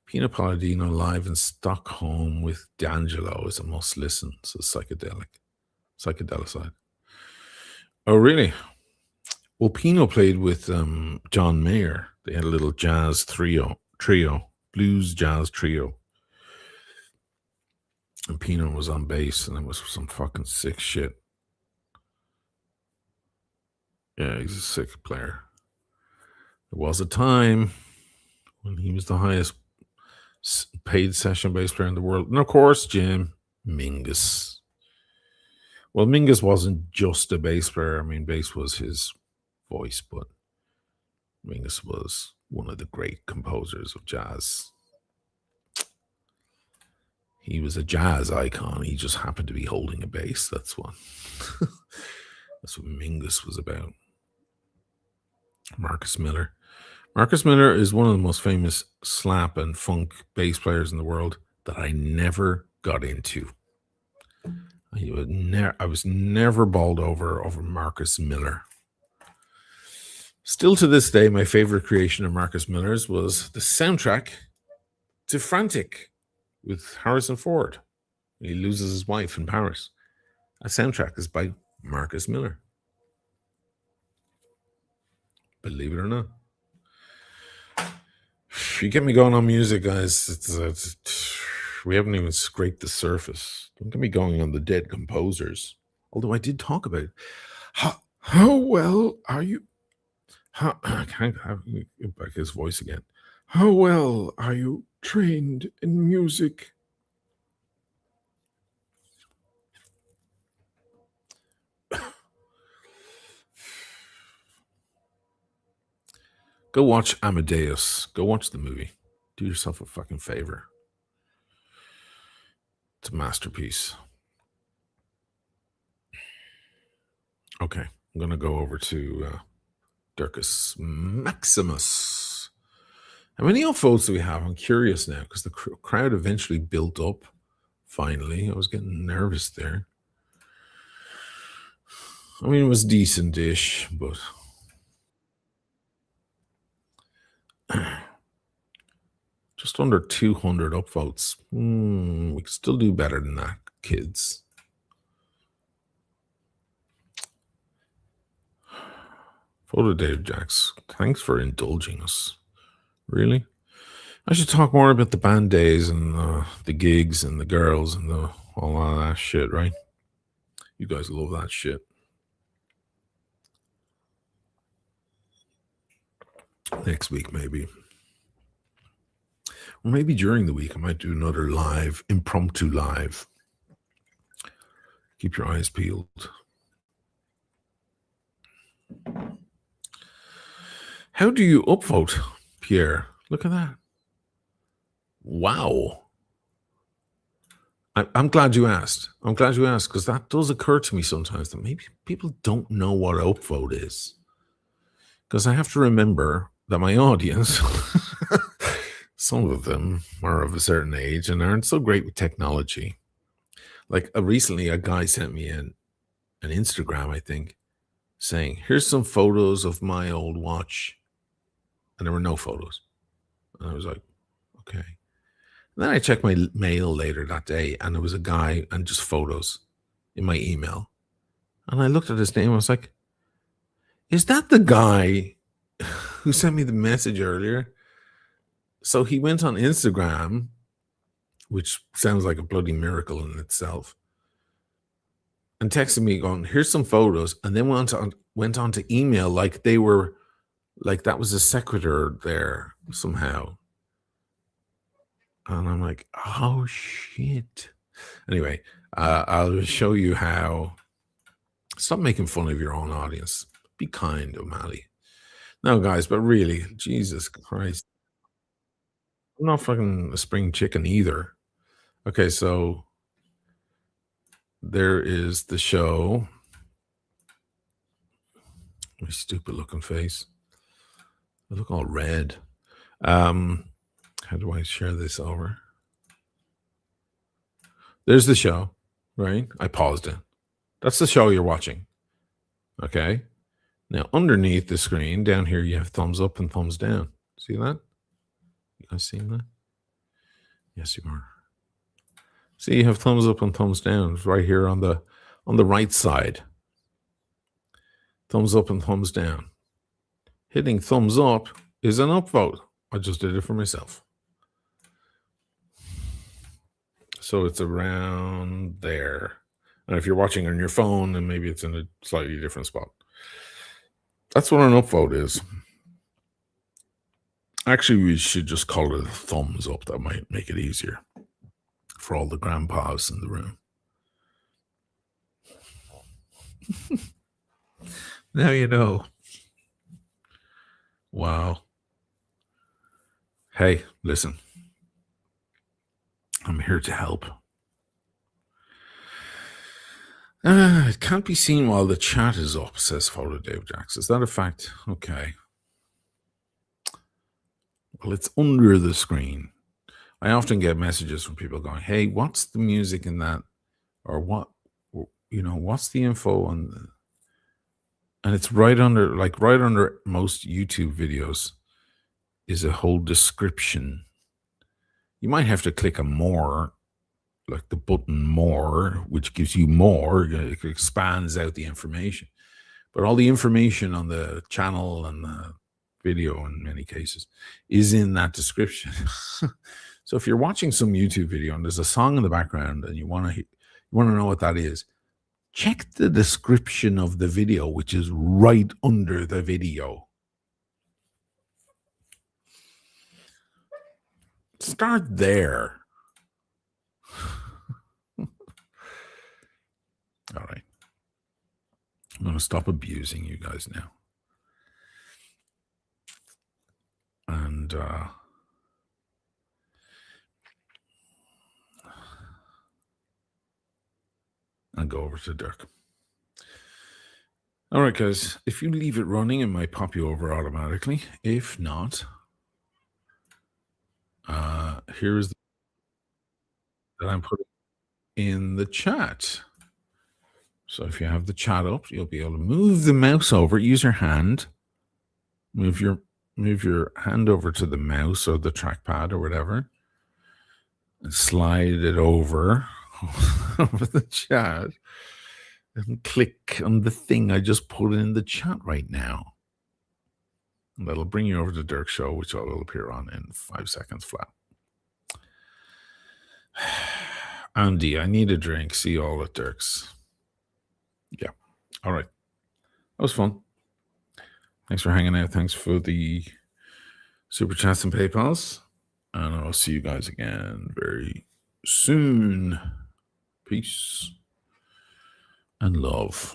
Pino Palladino live in Stockholm with D'Angelo is a must listen. So psychedelicide. Oh, really? Well, Pino played with John Mayer. They had a little jazz trio, blues jazz trio. And Pino was on bass, and it was some fucking sick shit. Yeah, he's a sick player. There was a time when he was the highest paid session bass player in the world. And of course, Jim Mingus. Well, Mingus wasn't just a bass player. I mean, bass was his voice, but Mingus was one of the great composers of jazz. He was a jazz icon. He just happened to be holding a bass. That's what Mingus was about. Marcus Miller. Marcus Miller is one of the most famous slap and funk bass players in the world that I never got into. I was never bowled over Marcus Miller. Still to this day, my favorite creation of Marcus Miller's was the soundtrack to Frantic with Harrison Ford. He loses his wife in Paris. A soundtrack is by Marcus Miller. Believe it or not. you get me going on music, guys, we haven't even scraped the surface. Don't get me going on the dead composers. Although I did talk about it. How well are you? I can't get back his voice again. How well are you trained in music? Go watch Amadeus. Go watch the movie. Do yourself a fucking favor. It's a masterpiece. Okay, I'm going to go over to Dirkus Maximus. How many upvotes do we have? I'm curious now because the crowd eventually built up. Finally, I was getting nervous there. I mean, it was decent-ish, but just under 200 upvotes. We can still do better than that, kids. Photo Dave Jacks, thanks for indulging us. Really? I should talk more about the band days and the gigs and the girls and all of that shit, right? You guys love that shit. Next week, maybe. Or maybe during the week, I might do another impromptu live. Keep your eyes peeled. How do you upvote, Pierre? Look at that. Wow. I'm glad you asked. I'm glad you asked because that does occur to me sometimes that maybe people don't know what upvote is. Because I have to remember that my audience, some of them are of a certain age and aren't so great with technology. Like recently, a guy sent me an Instagram, I think, saying, here's some photos of my old watch. And there were no photos. And I was like, okay. And then I checked my mail later that day, and there was a guy and just photos in my email. And I looked at his name, and I was like, is that the guy who sent me the message earlier? So he went on Instagram, which sounds like a bloody miracle in itself, and texted me going, here's some photos, and then went on to email like they were, like that was a secretary there somehow. And I'm like, oh shit. Anyway, I'll show you how. Stop making fun of your own audience. Be kind, O'Malley. No, guys, but really, Jesus Christ. I'm not fucking a spring chicken either. Okay, so there is the show. My stupid looking face. I look all red. How do I share this over? There's the show, right? I paused it. That's the show you're watching. Okay. Now, underneath the screen, down here, you have thumbs up and thumbs down. See that? You guys seen that? Yes, you are. See, you have thumbs up and thumbs down right here on the right side. Thumbs up and thumbs down. Hitting thumbs up is an upvote. I just did it for myself. So it's around there. And if you're watching on your phone, then maybe it's in a slightly different spot. That's what an upvote is. Actually, we should just call it a thumbs up. That might make it easier for all the grandpas in the room. Now you know. Wow. Hey, listen. I'm here to help. It can't be seen while the chat is up, says Photo Dave Jacks. Is that a fact? Okay. Well, it's under the screen. I often get messages from people going, hey, what's the music in that? Or what, what's the info on the... And it's right under most YouTube videos is a whole description. You might have to click a more, like the button more, which gives you more. It expands out the information. But all the information on the channel and the video in many cases, is in that description. So if you're watching some YouTube video and there's a song in the background and you want to know what that is, check the description of the video, which is right under the video. Start there. All right. I'm going to stop abusing you guys now. And go over to Dirk. All right, guys. If you leave it running, it might pop you over automatically. If not, here's that I'm putting in the chat. So if you have the chat up, you'll be able to move the mouse over. Use your hand. Move your hand over to the mouse or the trackpad or whatever, and slide it over the chat, and click on the thing I just put in the chat right now. And that'll bring you over to Dirk Show, which will appear on in 5 seconds flat. Andy, I need a drink. See you all at Dirk's. Yeah. All right. That was fun. Thanks for hanging out. Thanks for the super chats and PayPals. And I'll see you guys again very soon. Peace and love.